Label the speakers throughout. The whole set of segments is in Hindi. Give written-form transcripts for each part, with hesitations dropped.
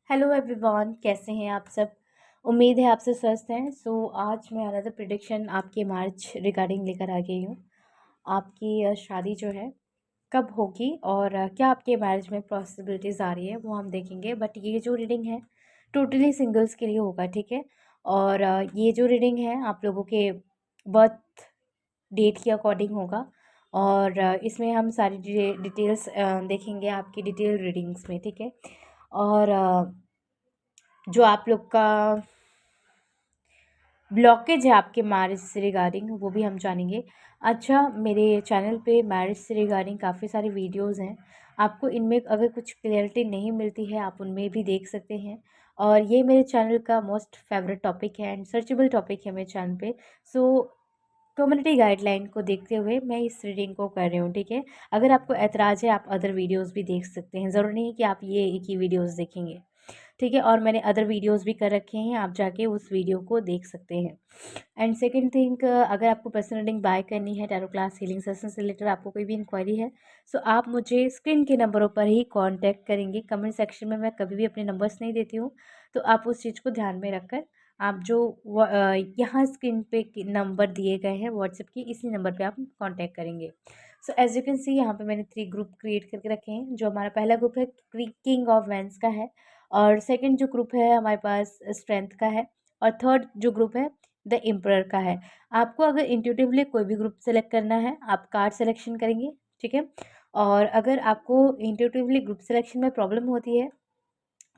Speaker 1: हेलो एवरीवन, कैसे हैं आप सब। उम्मीद है आप सब स्वस्थ हैं। आज मैं अनदर प्रिडिक्शन आपके मार्च रिगार्डिंग लेकर आ गई हूँ। आपकी शादी जो है कब होगी और क्या आपके मैरिज में पॉसिबिलिटीज़ आ रही है वो हम देखेंगे। बट ये जो रीडिंग है टोटली सिंगल्स के लिए होगा, ठीक है। और ये जो रीडिंग है आप लोगों के बर्थ डेट के अकॉर्डिंग होगा। और इसमें हम सारी डिटेल्स देखेंगे आपकी डिटेल रीडिंग्स में, ठीक है। और जो आप लोग का ब्लॉकेज है आपके मैरिज से रिगार्डिंग वो भी हम जानेंगे। अच्छा, मेरे चैनल पे मैरिज से रिगार्डिंग काफ़ी सारी वीडियोस हैं। आपको इनमें अगर कुछ क्लियरिटी नहीं मिलती है आप उनमें भी देख सकते हैं। और ये मेरे चैनल का मोस्ट फेवरेट टॉपिक है एंड सर्चेबल टॉपिक है मेरे चैनल पे। सो कम्युनिटी गाइडलाइन को देखते हुए मैं इस रीडिंग को कर रही हूँ, ठीक है। अगर आपको ऐतराज़ है आप अदर वीडियोस भी देख सकते हैं, ज़रूरी नहीं कि आप ये एक ही वीडियोस देखेंगे, ठीक है। और मैंने अदर वीडियोस भी कर रखे हैं, आप जाके उस वीडियो को देख सकते हैं। एंड सेकंड थिंग, अगर आपको पर्सनल रीडिंग बाय करनी है, टैरो क्लास हीलिंग सेशन से रिलेटेड आपको कोई भी इंक्वायरी है, सो आप मुझे स्क्रीन के नंबरों पर ही कांटेक्ट करेंगे। कमेंट सेक्शन में मैं कभी भी अपने नंबर्स नहीं देती हूँ, तो आप उस चीज़ को ध्यान में रखकर आप जो यहाँ स्क्रीन पे नंबर दिए गए हैं व्हाट्सएप की, इसी नंबर पे आप कांटेक्ट करेंगे। So as you can see यहाँ पे मैंने 3 ग्रुप क्रिएट करके रखे हैं। जो हमारा पहला ग्रुप है किंग ऑफ वैंस का है, और सेकंड जो ग्रुप है हमारे पास स्ट्रेंथ का है, और थर्ड जो ग्रुप है द एम्परर का है। आपको अगर इंट्यूटिवली कोई भी ग्रुप सेलेक्ट करना है आप कार्ड सिलेक्शन करेंगे, ठीक है। और अगर आपको इंट्यूटिवली ग्रुप सिलेक्शन में प्रॉब्लम होती है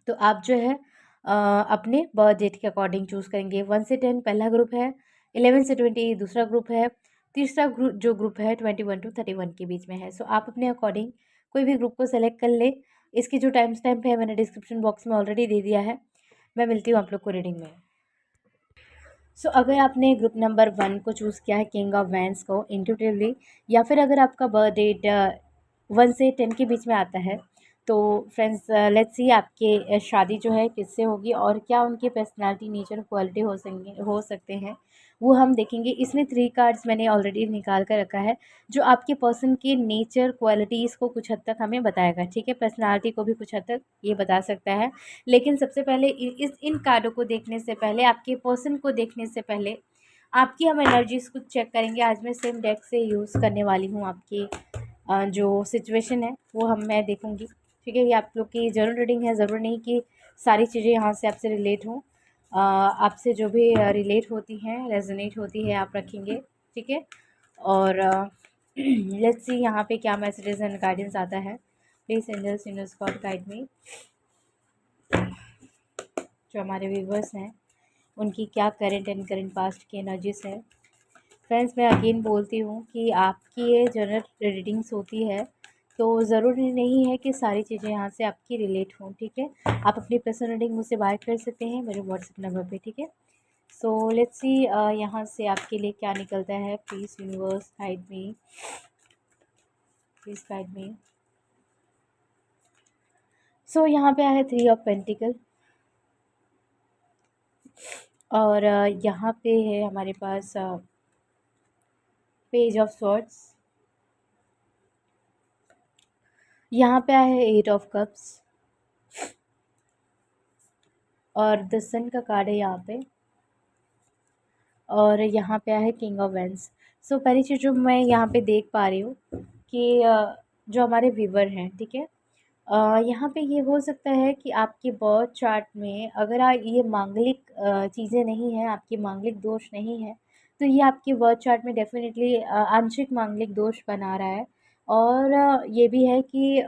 Speaker 1: तो आप जो है अपने बर्थ डेट के अकॉर्डिंग चूज़ करेंगे। 1 से 10 पहला ग्रुप है, 11 से 20 दूसरा ग्रुप है, तीसरा ग्रुप है 21 to 31 के बीच में है। सो आप अपने अकॉर्डिंग कोई भी ग्रुप को सेलेक्ट कर ले। इसकी जो टाइम स्टैम्प है मैंने डिस्क्रिप्शन बॉक्स में ऑलरेडी दे दिया है। मैं मिलती हूँ आप लोग को रीडिंग में। अगर आपने ग्रुप नंबर 1 को चूज़ किया है किंग ऑफ वैंस को इंट्यूटिवली, या फिर अगर आपका बर्थ डेट 1 से 10 के बीच में आता है, तो फ्रेंड्स लेट्स सी आपके शादी जो है किससे होगी और क्या उनकी पर्सनालिटी नेचर क्वालिटी हो सकते हैं वो हम देखेंगे। इसमें 3 कार्ड्स मैंने ऑलरेडी निकाल कर रखा है जो आपके पर्सन के नेचर क्वालिटीज़ को कुछ हद तक हमें बताएगा, ठीक है। पर्सनालिटी को भी कुछ हद तक ये बता सकता है। लेकिन सबसे पहले इन कार्डों को देखने से पहले, आपके पर्सन को देखने से पहले आपकी हम एनर्जीज़ को चेक करेंगे। आज मैं सेम डेक से यूज़ करने वाली हूँ। आपकी जो सिचुएशन है वो मैं देखूँगी, ठीक है। ये आप लोग की ज़रूर रीडिंग है, ज़रूर नहीं कि सारी चीज़ें यहाँ से आपसे रिलेट हों। आपसे जो भी रिलेट होती हैं, रेजोनेट होती है, आप रखेंगे, ठीक है। और लेट्स सी यहाँ पे क्या मैसेजेस एंड गाइडेंस आता है। Please angels universe god guide me. जो हमारे व्यूवर्स हैं उनकी क्या करंट एंड करंट पास्ट की एनर्जीज है। फ्रेंड्स, मैं अगेन बोलती हूँ कि आपकी ये जनरल रीडिंग्स होती है तो ज़रूरी नहीं है कि सारी चीज़ें यहाँ से आपकी रिलेट हों, ठीक है। आप अपनी पर्सनल रीडिंग मुझसे बाय कर सकते हैं मेरे व्हाट्सएप नंबर पे, ठीक है। सो लेट्स सी यहाँ से आपके लिए क्या निकलता है। Please universe guide me, please guide me. So यहाँ पे आया है 3 ऑफ पेंटिकल, और यहाँ पे है हमारे पास पेज ऑफ सॉर्ड्स। यहाँ पे आया है 8 ऑफ कप्स, और द सन का कार्ड है यहाँ पे, और यहाँ पे आया है किंग ऑफ वैंस। सो पहली चीज़ जो मैं यहाँ पे देख पा रही हूँ कि जो हमारे व्यूवर हैं, ठीक है, यहाँ पे ये हो सकता है कि आपके बर्थ चार्ट में अगर ये मांगलिक चीज़ें नहीं हैं, आपकी मांगलिक दोष नहीं है, तो ये आपके बर्थ चार्ट में डेफिनेटली आंशिक मांगलिक दोष बना रहा है। और ये भी है कि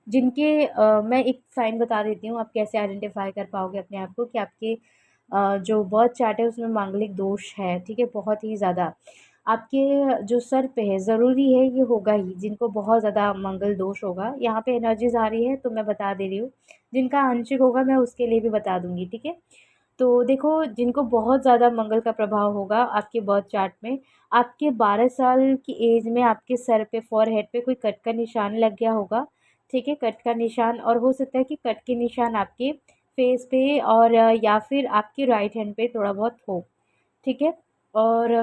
Speaker 1: जिनके मैं एक साइन बता देती हूँ, आप कैसे आइडेंटिफाई कर पाओगे अपने आप को कि आपके जो बर्थ चार्ट है उसमें मांगलिक दोष है, ठीक है, बहुत ही ज़्यादा। आपके जो सर पे है, ज़रूरी है ये होगा ही जिनको बहुत ज़्यादा मंगल दोष होगा। यहाँ पे एनर्जीज़ आ रही है तो मैं बता दे रही हूँ, जिनका आंशिक होगा मैं उसके लिए भी बता दूँगी, ठीक है। तो देखो, जिनको बहुत ज़्यादा मंगल का प्रभाव होगा आपके बर्थ चार्ट में, आपके 12 साल की एज में आपके सर पे, फॉरहेड पे कोई कट का निशान लग गया होगा, ठीक है, कट का निशान। और हो सकता है कि कट के निशान आपके फेस पे और या फिर आपके राइट हैंड पे थोड़ा बहुत हो, ठीक है। और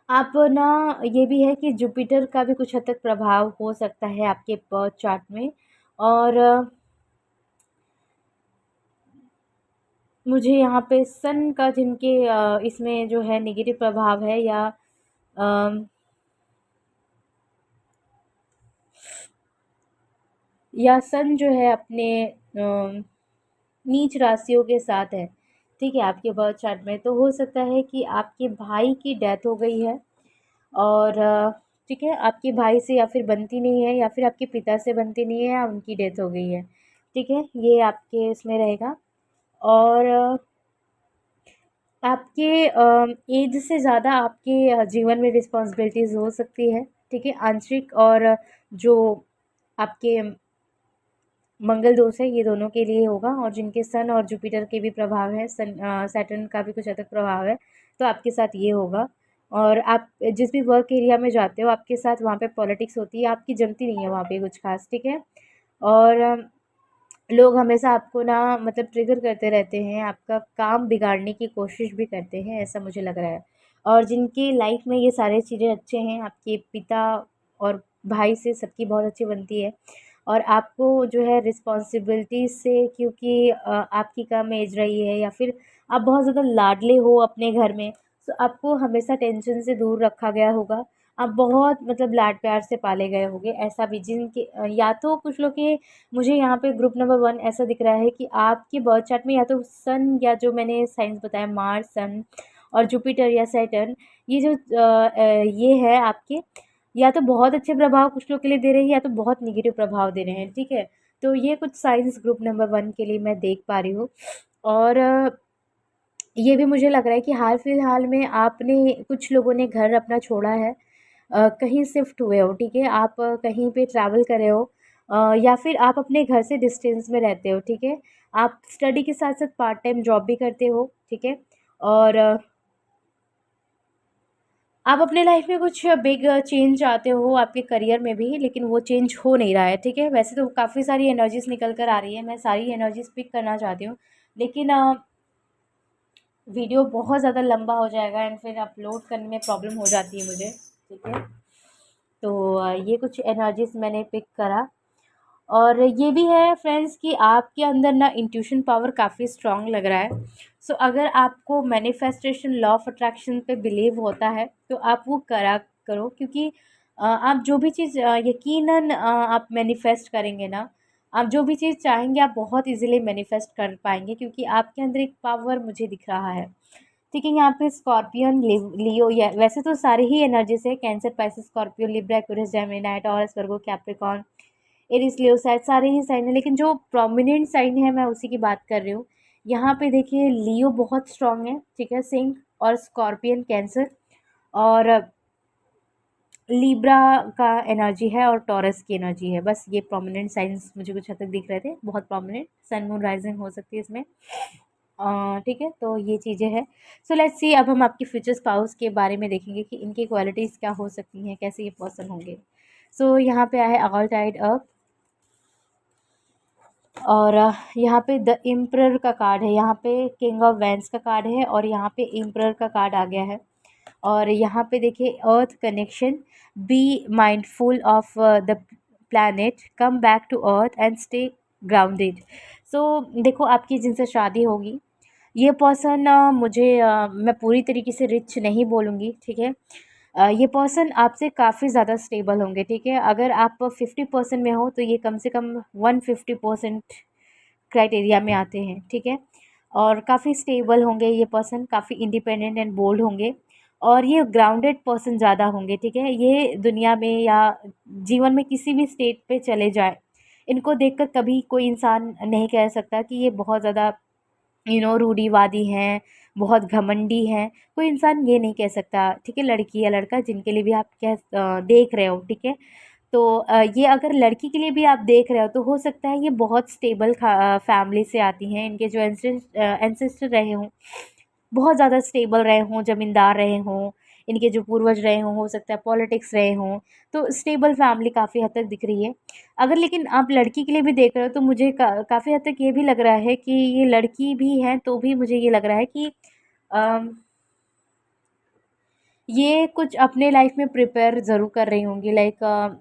Speaker 1: आप ना, ये भी है कि जुपिटर का भी कुछ हद तक प्रभाव हो सकता है आपके बर्थ चार्ट में। और मुझे यहाँ पे सन का जिनके इसमें जो है नेगेटिव प्रभाव है, अम, या सन जो है अपने नीच राशियों के साथ है, ठीक है, आपके बर्थ चार्ट में, तो हो सकता है कि आपके भाई की डेथ हो गई है। और ठीक है, आपके भाई से या फिर बनती नहीं है, या फिर आपके पिता से बनती नहीं है, या उनकी डेथ हो गई है, ठीक है, ये आपके इसमें रहेगा। और आपके एज से ज़्यादा आपके जीवन में रिस्पॉन्सिबिलिटीज़ हो सकती है, ठीक है, आंशिक और जो आपके मंगल दोष है, ये दोनों के लिए होगा। और जिनके सन और जुपिटर के भी प्रभाव है, सन सैटर्न का भी कुछ अधिक प्रभाव है, तो आपके साथ ये होगा। और आप जिस भी वर्क एरिया में जाते हो, आपके साथ वहाँ पे पॉलिटिक्स होती है, आपकी जमती नहीं है वहाँ पे कुछ खास, ठीक है। और लोग हमेशा आपको ना मतलब ट्रिगर करते रहते हैं, आपका काम बिगाड़ने की कोशिश भी करते हैं, ऐसा मुझे लग रहा है। और जिनकी लाइफ में ये सारी चीज़ें अच्छे हैं, आपके पिता और भाई से सबकी बहुत अच्छी बनती है। और आपको जो है रिस्पॉन्सिबिलिटी से, क्योंकि आपकी कम एज रही है, या फिर आप बहुत ज़्यादा लाडले हो अपने घर में, तो आपको हमेशा टेंशन से दूर रखा गया होगा। आप बहुत मतलब लाड प्यार से पाले गए होंगे, ऐसा भी जिनके या तो कुछ लोग के, मुझे यहाँ पे ग्रुप नंबर 1 ऐसा दिख रहा है कि आपके बर्थ चार्ट में या तो सन, या जो मैंने साइंस बताया मार्स, सन और जुपिटर या सैटर्न, ये जो ये है आपके, या तो बहुत अच्छे प्रभाव कुछ लोग के लिए दे रहे हैं, या तो बहुत निगेटिव प्रभाव दे रहे हैं, ठीक है। तो ये कुछ साइंस ग्रुप नंबर 1 के लिए मैं देख पा रही हूँ। और ये भी मुझे लग रहा है कि हाल फिलहाल में आपने, कुछ लोगों ने घर अपना छोड़ा है, कहीं शिफ्ट हुए हो, ठीक है, आप कहीं पे ट्रैवल कर रहे हो, या फिर आप अपने घर से डिस्टेंस में रहते हो, ठीक है, आप स्टडी के साथ साथ पार्ट टाइम जॉब भी करते हो, ठीक है। और आप अपने लाइफ में कुछ बिग चेंज चाहते हो आपके करियर में भी, लेकिन वो चेंज हो नहीं रहा है, ठीक है। वैसे तो काफ़ी सारी एनर्जीज निकल कर आ रही है, मैं सारी एनर्जीज पिक करना चाहती हूँ, लेकिन वीडियो बहुत ज़्यादा लंबा हो जाएगा, एंड फिर अपलोड करने में प्रॉब्लम हो जाती है मुझे, ठीक है। तो ये कुछ एनर्जीज मैंने पिक करा। और ये भी है फ्रेंड्स कि आपके अंदर ना इंट्यूशन पावर काफ़ी स्ट्रांग लग रहा है। सो अगर आपको मैनिफेस्टेशन लॉ ऑफ अट्रैक्शन पे बिलीव होता है, तो आप वो करा करो, क्योंकि आप जो भी चीज़ यकीनन आप मैनिफेस्ट करेंगे ना, आप जो भी चीज़ चाहेंगे आप बहुत इजीली मैनिफेस्ट कर पाएंगे, क्योंकि आपके अंदर एक पावर मुझे दिख रहा है, ठीक है। यहाँ पे स्कॉर्पियन, लियो, या वैसे तो सारे ही एनर्जीज है, Cancer, Pisces, Scorpio, Libra, Aquarius, Gemini, Taurus, Virgo, Capricorn, Aries, Leo, शायद सारे ही साइन है, लेकिन जो प्रोमिनेंट साइन है मैं उसी की बात कर रही हूँ। यहाँ पे देखिए लियो बहुत स्ट्रांग है, ठीक है, सिंह, और स्कॉर्पियन कैंसर, और लिब्रा का एनर्जी है, और टॉरस की एनर्जी है। बस ये प्रोमिनेंट साइंस मुझे कुछ हद तक दिख रहे थे, बहुत प्रोमिनेंट, सन मून राइजिंग हो सकती है इसमें, ठीक है। तो ये चीज़ें हैं। सो लेट्स सी, अब हम आपके फ्यूचर स्पाउस के बारे में देखेंगे कि इनकी क्वालिटीज़ क्या हो सकती हैं, कैसे ये पर्सन होंगे। सो यहाँ पे आया है ऑल टाइड अप, और यहाँ पे द एम्परर का कार्ड है, यहाँ पे किंग ऑफ वैंस का कार्ड है, और यहाँ पे एम्परर का कार्ड आ गया है। और यहाँ पे देखिए earth connection, be mindful of the planet, come back to earth and stay grounded. So देखो, आपकी जिनसे शादी होगी, ये पर्सन मुझे मैं पूरी तरीके से रिच नहीं बोलूँगी, ठीक है। ये पर्सन आपसे काफ़ी ज़्यादा स्टेबल होंगे, ठीक है। अगर आप 50% में हो, तो ये कम से कम 150% क्राइटेरिया में आते हैं, ठीक है। और काफ़ी स्टेबल होंगे ये पर्सन, काफ़ी इंडिपेंडेंट एंड बोल्ड होंगे, और ये ग्राउंडेड पर्सन ज़्यादा होंगे, ठीक है। ये दुनिया में या जीवन में किसी भी स्टेट पे चले जाए, इनको देखकर कभी कोई इंसान नहीं कह सकता कि ये बहुत ज़्यादा रूढ़िवादी हैं, बहुत घमंडी हैं। कोई इंसान ये नहीं कह सकता, ठीक है, लड़की या लड़का जिनके लिए भी आप देख रहे हो, ठीक है। तो ये अगर लड़की के लिए भी आप देख रहे हो, तो हो सकता है ये बहुत स्टेबल फैमिली से आती हैं, इनके जो एंसेस्टर रहे हों बहुत ज़्यादा स्टेबल रहे हों, ज़मींदार रहे हों, इनके जो पूर्वज रहे हों, हो सकता है पॉलिटिक्स रहे हों, तो स्टेबल फैमिली काफ़ी हद तक दिख रही है। अगर लेकिन आप लड़की के लिए भी देख रहे हो, तो मुझे काफ़ी हद तक ये भी लग रहा है कि ये लड़की भी हैं, तो भी मुझे ये लग रहा है कि अम, ये कुछ अपने लाइफ में प्रिपेयर ज़रूर कर रही होंगी, लाइक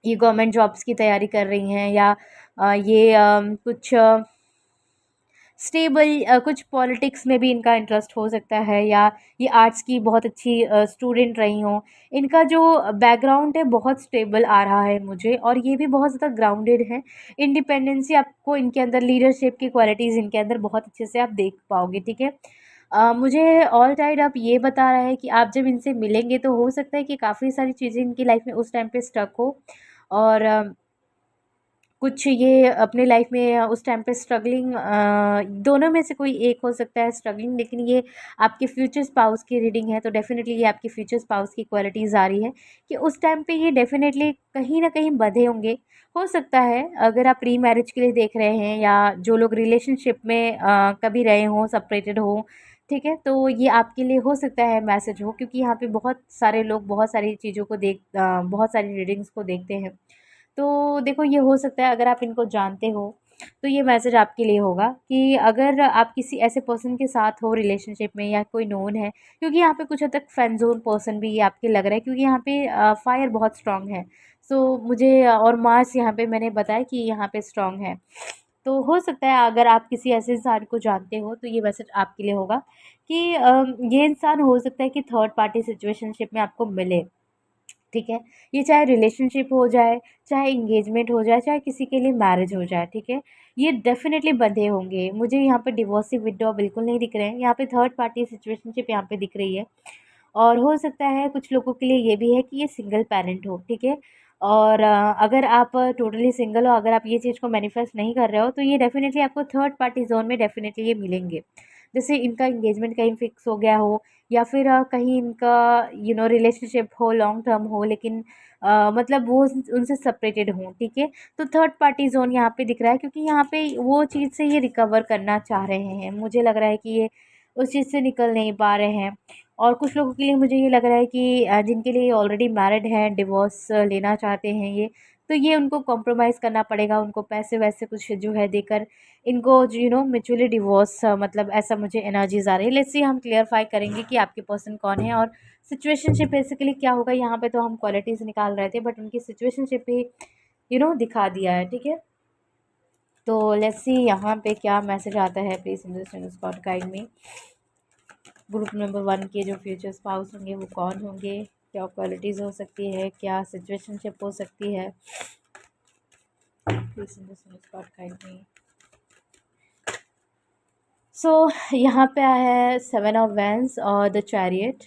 Speaker 1: ये गवर्नमेंट जॉब्स की तैयारी कर रही हैं, या ये कुछ स्टेबल, कुछ पॉलिटिक्स में भी इनका इंटरेस्ट हो सकता है, या ये आर्ट्स की बहुत अच्छी स्टूडेंट रही हों। इनका जो बैकग्राउंड है बहुत स्टेबल आ रहा है मुझे, और ये भी बहुत ज़्यादा ग्राउंडेड है। इंडिपेंडेंसी आपको इनके अंदर, लीडरशिप की क्वालिटीज़ इनके अंदर बहुत अच्छे से आप देख पाओगे, ठीक है। मुझे ऑल टाइड अब ये बता रहा है कि आप जब इनसे मिलेंगे तो हो सकता है कि काफ़ी सारी चीज़ें इनकी लाइफ में उस टाइम पे स्टक हो, और कुछ ये अपने लाइफ में उस टाइम पे स्ट्रगलिंग, दोनों में से कोई एक हो सकता है स्ट्रगलिंग, लेकिन ये आपके फ्यूचर स्पाउस की रीडिंग है, तो डेफिनेटली ये आपके फ्यूचर स्पाउस की क्वालिटीज़ आ रही है कि उस टाइम पे ये डेफिनेटली कहीं ना कहीं बंधे होंगे। हो सकता है अगर आप प्री मैरिज के लिए देख रहे हैं, या जो लोग रिलेशनशिप में कभी रहे हों, सेपरेटेड हो, ठीक है, तो ये आपके लिए हो सकता है मैसेज हो, क्योंकि यहाँ पे बहुत सारे लोग बहुत सारी चीज़ों को बहुत सारी रीडिंग्स को देखते हैं। तो देखो, ये हो सकता है अगर आप इनको जानते हो तो ये मैसेज आपके लिए होगा कि अगर आप किसी ऐसे पर्सन के साथ हो रिलेशनशिप में, या कोई नोन है, क्योंकि यहाँ पे कुछ हद तक फ्रेंड जोन पर्सन भी ये आपके लग रहा है, क्योंकि यहाँ पे फायर बहुत स्ट्रांग है। सो मुझे और मार्स यहाँ पे मैंने बताया कि यहाँ पे स्ट्रांग है। तो हो सकता है अगर आप किसी ऐसे इंसान को जानते हो तो ये मैसेज आपके लिए होगा कि ये इंसान हो सकता है कि थर्ड पार्टी सिचुएशनशिप में आपको मिले, ठीक है। ये चाहे रिलेशनशिप हो जाए, चाहे इंगेजमेंट हो जाए, चाहे किसी के लिए मैरिज हो जाए, ठीक है। ये डेफिनेटली बंधे होंगे। मुझे यहाँ पे डिवोर्सी विदड्रॉ बिल्कुल नहीं दिख रहे हैं, यहाँ पे थर्ड पार्टी सिचुएशनशिप यहाँ पे दिख रही है। और हो सकता है कुछ लोगों के लिए ये भी है कि ये सिंगल पेरेंट हो, ठीक है। और अगर आप टोटली सिंगल हो, अगर आप ये चीज़ को मैनिफेस्ट नहीं कर रहे हो, तो ये डेफिनेटली आपको थर्ड पार्टी जोन में डेफिनेटली ये मिलेंगे। जैसे इनका इंगेजमेंट कहीं फिक्स हो गया हो, या फिर कहीं इनका रिलेशनशिप हो, लॉन्ग टर्म हो, लेकिन मतलब वो उनसे सेपरेटेड हों, ठीक है। तो थर्ड पार्टी जोन यहाँ पे दिख रहा है, क्योंकि यहाँ पे वो चीज़ से ये रिकवर करना चाह रहे हैं। मुझे लग रहा है कि ये उस चीज़ से निकल नहीं पा रहे हैं। और कुछ लोगों के लिए मुझे ये लग रहा है कि जिनके लिए ऑलरेडी मैरिड हैं, डिवोर्स लेना चाहते हैं ये, तो ये उनको कॉम्प्रोमाइज़ करना पड़ेगा, उनको पैसे वैसे कुछ जो है देकर इनको म्यूचुअली डिवोर्स, मतलब ऐसा मुझे एनर्जीज आ रही है। लेट्स सी, हम क्लियरफाई करेंगे कि आपके पर्सन कौन है और सिचुएशनशिप बेसिकली क्या होगा। यहाँ पे तो हम क्वालिटीज़ निकाल रहे थे, बट उनकी सिचुएशनशिप भी दिखा दिया है, ठीक है। तो लेट्स सी यहाँ पे क्या मैसेज आता है। Please understand God guide me. Group number 1 के जो फ्यूचर स्पाउस होंगे वो कौन होंगे, क्या क्वालिटीज़ हो सकती है, क्या सिचुएशनशिप हो सकती है। Please understand God guide me. So यहाँ पे आया है 7 ऑफ वैंस और द चैरियट।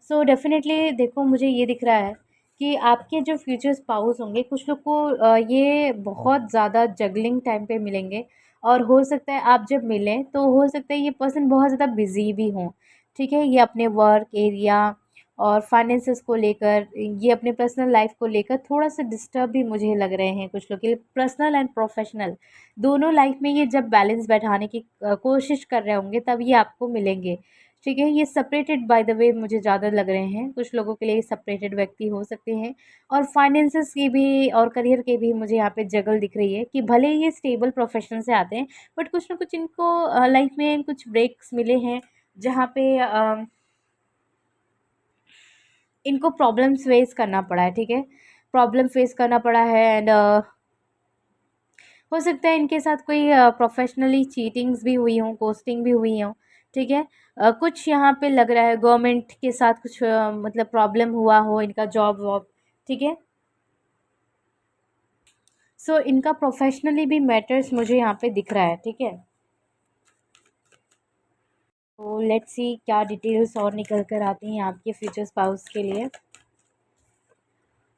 Speaker 1: सो डेफिनेटली देखो, मुझे ये दिख रहा है कि आपके जो फ्यूचर स्पाउस होंगे, कुछ लोग को ये बहुत ज़्यादा जगलिंग टाइम पे मिलेंगे, और हो सकता है आप जब मिलें तो हो सकता है ये पर्सन बहुत ज़्यादा बिजी भी हों, ठीक है। ये अपने वर्क एरिया और फाइनेंसेस को लेकर, ये अपने पर्सनल लाइफ को लेकर थोड़ा सा डिस्टर्ब भी मुझे लग रहे हैं। कुछ लोग के लिए पर्सनल एंड प्रोफेशनल दोनों लाइफ में ये जब बैलेंस बैठाने की कोशिश कर रहे होंगे, तब ये आपको मिलेंगे, ठीक है। ये सेपरेटेड बाय द वे मुझे ज़्यादा लग रहे हैं। कुछ लोगों के लिए सेपरेटेड व्यक्ति हो सकते हैं, और फाइनेंसेस की भी और करियर के भी मुझे यहाँ पे जगल दिख रही है कि भले ही ये स्टेबल प्रोफेशन से आते हैं, बट कुछ ना कुछ इनको लाइफ में कुछ ब्रेक्स मिले हैं, जहाँ पे इनको प्रॉब्लम्स फेस करना पड़ा है, ठीक है। प्रॉब्लम फेस करना पड़ा है, एंड हो सकता है इनके साथ कोई प्रोफेशनली चीटिंग्स भी हुई हों, गोस्टिंग भी हुई हों, ठीक है। कुछ यहाँ पे लग रहा है गवर्नमेंट के साथ कुछ मतलब प्रॉब्लम हुआ हो, इनका जॉब वॉब, ठीक है। सो इनका प्रोफेशनली भी मैटर्स मुझे यहाँ पे दिख रहा है, ठीक है। तो लेट्स सी क्या डिटेल्स और निकल कर आती हैं आपके फ्यूचर स्पाउस के लिए।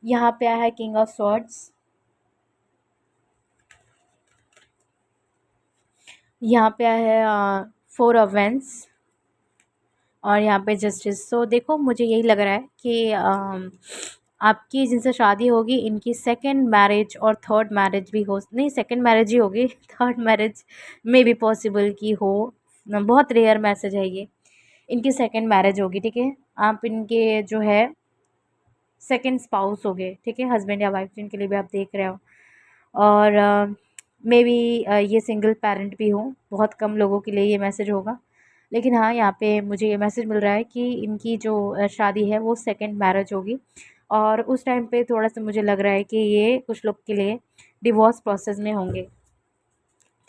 Speaker 1: यहाँ पे आया है किंग ऑफ स्वॉर्ड्स, यहाँ पे आया है 4 ऑफ वेंस, और यहाँ पे जस्टिस। सो देखो, मुझे यही लग रहा है कि आपकी जिनसे शादी होगी, इनकी सेकंड मैरिज और थर्ड मैरिज भी हो, नहीं सेकंड मैरिज ही होगी थर्ड मैरिज में भी पॉसिबल की हो। बहुत रेयर मैसेज है ये। इनकी सेकंड मैरिज होगी, ठीक है। आप इनके जो है सेकंड स्पाउस हो गए, ठीक है, हस्बैंड या वाइफ जिनके लिए भी आप देख रहे हो। और मे बी ये सिंगल पेरेंट भी हो, बहुत कम लोगों के लिए ये मैसेज होगा। लेकिन हाँ, यहाँ पे मुझे ये मैसेज मिल रहा है कि इनकी जो शादी है वो सेकंड मैरिज होगी, और उस टाइम पे थोड़ा सा मुझे लग रहा है कि ये कुछ लोग के लिए डिवोर्स प्रोसेस में होंगे,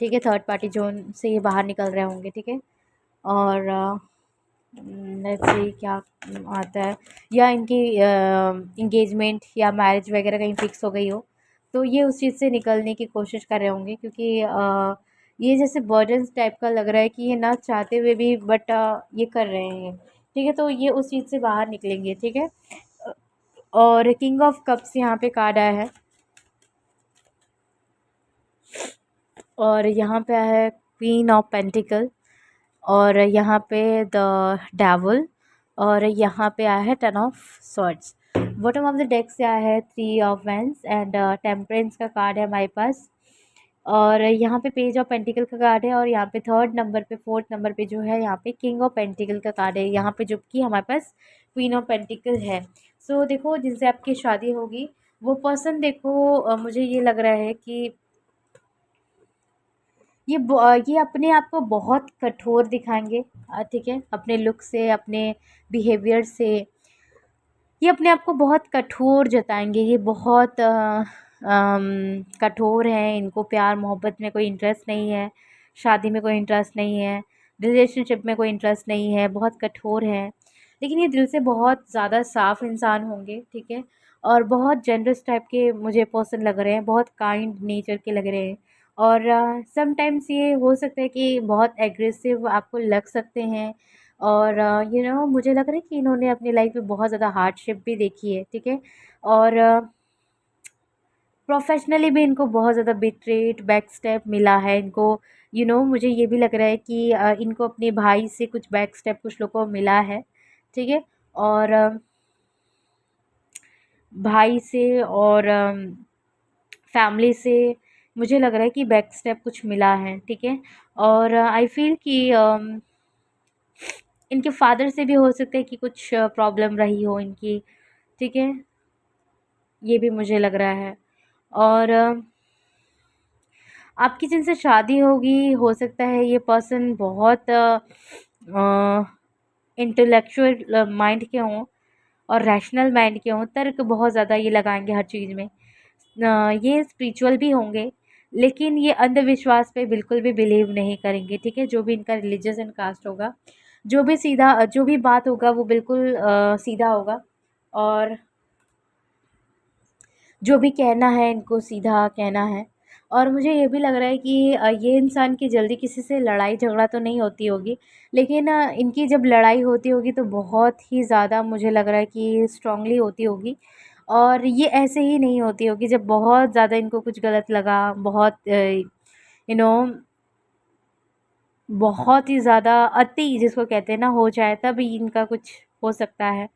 Speaker 1: ठीक है, थर्ड पार्टी जोन से ये बाहर निकल रहे होंगे। ठीक है, और लेट्स सी क्या आता है, या इनकी इंगेजमेंट या मैरिज वगैरह कहीं फिक्स हो गई हो, तो ये उस चीज़ से निकलने की कोशिश कर रहे होंगे, क्योंकि ये जैसे बर्डन्स टाइप का लग रहा है कि ये ना चाहते हुए भी बट ये कर रहे हैं। ठीक है, तो ये उस चीज़ से बाहर निकलेंगे। ठीक है, और किंग ऑफ कप्स यहाँ पे कार्ड आया है, और यहाँ पे आया है क्वीन ऑफ पेंटिकल, और यहाँ पे द डेविल, और यहाँ पे आया है ten of swords. Bottom of the deck से आया है three of vents and temperance का कार्ड है हमारे पास, और यहाँ पे पेज ऑफ पेंटिकल का कार्ड है, और यहाँ पे थर्ड नंबर पे फोर्थ नंबर पे जो है यहाँ पे किंग ऑफ पेंटिकल का कार्ड है, यहाँ पे जो कि हमारे पास क्वीन ऑफ पेंटिकल है। सो देखो, जिनसे आपकी शादी होगी वो पर्सन, देखो मुझे ये लग रहा है कि ये अपने आप को बहुत कठोर दिखाएंगे। ठीक है, अपने लुक से, अपने बिहेवियर से ये अपने आप को बहुत कठोर जताएंगे। ये बहुत कठोर हैं, इनको प्यार मोहब्बत में कोई इंटरेस्ट नहीं है, शादी में कोई इंटरेस्ट नहीं है, रिलेशनशिप में कोई इंटरेस्ट नहीं है, बहुत कठोर हैं। लेकिन ये दिल से बहुत ज़्यादा साफ़ इंसान होंगे। ठीक है, और बहुत जनरस टाइप के मुझे पर्सन लग रहे हैं, बहुत काइंड नेचर के लग रहे हैं, और समटाइम्स ये हो सकता है कि बहुत एग्रेसिव आपको लग सकते हैं, और मुझे लग रहा है कि इन्होंने अपनी लाइफ में बहुत ज़्यादा हार्डशिप भी देखी है। ठीक है, और प्रोफेशनली भी इनको बहुत ज़्यादा बिट्रेट बैक स्टेप मिला है इनको। मुझे ये भी लग रहा है कि इनको अपने भाई से कुछ बैक स्टेप कुछ लोगों को मिला है। ठीक है, और भाई से और फैमिली से मुझे लग रहा है कि बैक स्टेप कुछ मिला है। ठीक है, और आई फील कि इनके फादर से भी हो सकता है कि कुछ प्रॉब्लम रही हो इनकी। ठीक है, ये भी मुझे लग रहा है, और आपकी जिनसे शादी होगी हो सकता है ये पर्सन बहुत इंटेलेक्चुअल माइंड के हों और रैशनल माइंड के हों, तर्क बहुत ज़्यादा ये लगाएंगे हर चीज़ में। ये स्पिरिचुअल भी होंगे, लेकिन ये अंधविश्वास पे बिल्कुल भी बिलीव नहीं करेंगे। ठीक है, जो भी इनका रिलीजियस एंड कास्ट होगा, जो भी बात होगा वो बिल्कुल सीधा होगा, और जो भी कहना है इनको सीधा कहना है। और मुझे ये भी लग रहा है कि ये इंसान की जल्दी किसी से लड़ाई झगड़ा तो नहीं होती होगी, लेकिन इनकी जब लड़ाई होती होगी तो बहुत ही ज़्यादा मुझे लग रहा है कि स्ट्रांगली होती होगी, और ये ऐसे ही नहीं होती होगी जब बहुत ज़्यादा इनको कुछ गलत लगा, बहुत यू नो बहुत ही ज़्यादा अति जिसको कहते हैं ना हो जाए, तब इनका कुछ हो सकता है।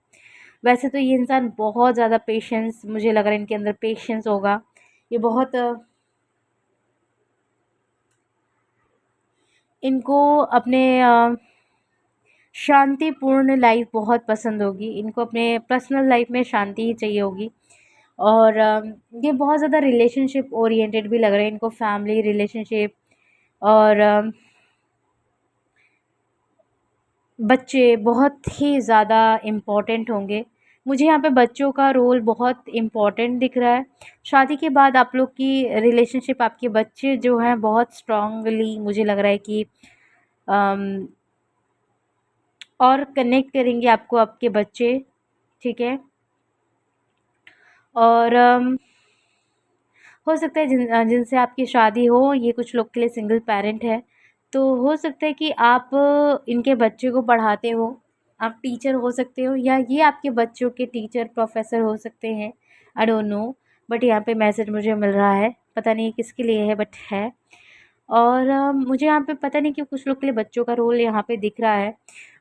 Speaker 1: वैसे तो ये इंसान बहुत ज़्यादा पेशेंस, मुझे लग रहा है इनके अंदर पेशेंस होगा। ये बहुत इनको अपने शांतिपूर्ण लाइफ बहुत पसंद होगी, इनको अपने पर्सनल लाइफ में शांति ही चाहिए होगी, और ये बहुत ज़्यादा रिलेशनशिप ओरिएंटेड भी लग रहा है इनको, फैमिली रिलेशनशिप, और बच्चे बहुत ही ज़्यादा इम्पोर्टेंट होंगे। मुझे यहाँ पे बच्चों का रोल बहुत इम्पोर्टेंट दिख रहा है। शादी के बाद आप लोग की रिलेशनशिप, आपके बच्चे जो हैं बहुत स्ट्रांगली मुझे लग रहा है कि अम, और कनेक्ट करेंगे आपको आपके बच्चे। ठीक है, और हो सकता है जिनसे आपकी शादी हो, ये कुछ लोग के लिए सिंगल पेरेंट है, तो हो सकता है कि आप इनके बच्चे को पढ़ाते हो, आप टीचर हो सकते हो, या ये आपके बच्चों के टीचर प्रोफेसर हो सकते हैं। आई डोंट नो, बट यहाँ पे मैसेज मुझे मिल रहा है, पता नहीं किसके लिए है बट है। और मुझे यहाँ पे पता नहीं क्यों कुछ लोग के लिए बच्चों का रोल यहाँ पे दिख रहा है।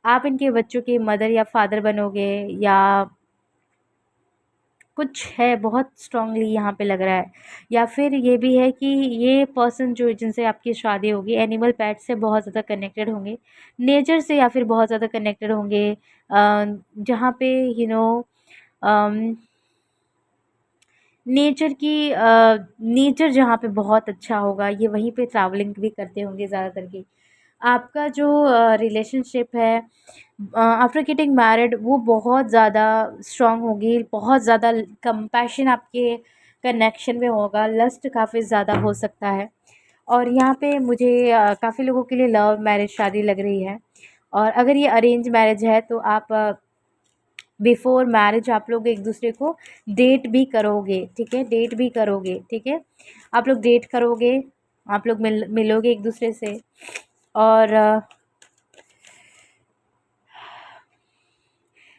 Speaker 1: आप इनके बच्चों के मदर या फादर बनोगे, या कुछ है बहुत स्ट्रांगली यहाँ पे लग रहा है। या फिर ये भी है कि ये पर्सन जो जिनसे आपकी शादी होगी एनिमल पेट से बहुत ज़्यादा कनेक्टेड होंगे, नेचर से या फिर बहुत ज़्यादा कनेक्टेड होंगे, जहाँ पे यू नो नेचर की नेचर जहाँ पे बहुत अच्छा होगा, ये वहीं पे ट्रैवलिंग भी करते होंगे ज़्यादातर की। आपका जो रिलेशनशिप है आफ्टर गेटिंग मैरिड वो बहुत ज़्यादा स्ट्रॉन्ग होगी, बहुत ज़्यादा कंपैशन आपके कनेक्शन में होगा, लस्ट काफ़ी ज़्यादा हो सकता है। और यहाँ पे मुझे काफ़ी लोगों के लिए लव मैरिज शादी लग रही है। और अगर ये अरेंज मैरिज है तो आप बिफोर मैरिज आप लोग एक दूसरे को डेट भी करोगे, ठीक है, डेट भी करोगे, ठीक है, आप लोग डेट करोगे, आप लोग मिलोगे एक दूसरे से। और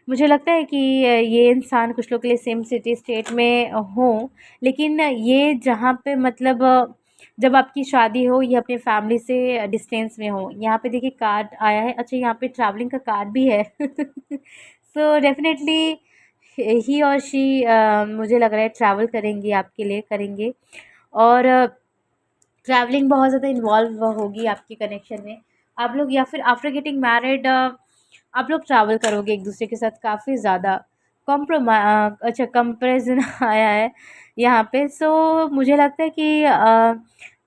Speaker 1: मुझे लगता है कि ये इंसान कुछ लोग के लिए सेम सिटी स्टेट में हो, लेकिन ये जहाँ पे मतलब जब आपकी शादी हो ये अपने फैमिली से डिस्टेंस में हो। यहाँ पे देखिए कार्ड आया है, अच्छा यहाँ पे ट्रैवलिंग का कार्ड भी है। सो डेफिनेटली ही और शी मुझे लग रहा है ट्रैवल करेंगी, आपके लिए करेंगे। और ट्रैवलिंग बहुत ज़्यादा इन्वॉल्व होगी आपके कनेक्शन में। आप लोग या फिर आफ्टर गेटिंग मैरिड आप लोग ट्रैवल करोगे एक दूसरे के साथ काफ़ी ज़्यादा। अच्छा कंपैरिजन आया है यहाँ पे। सो मुझे लगता है कि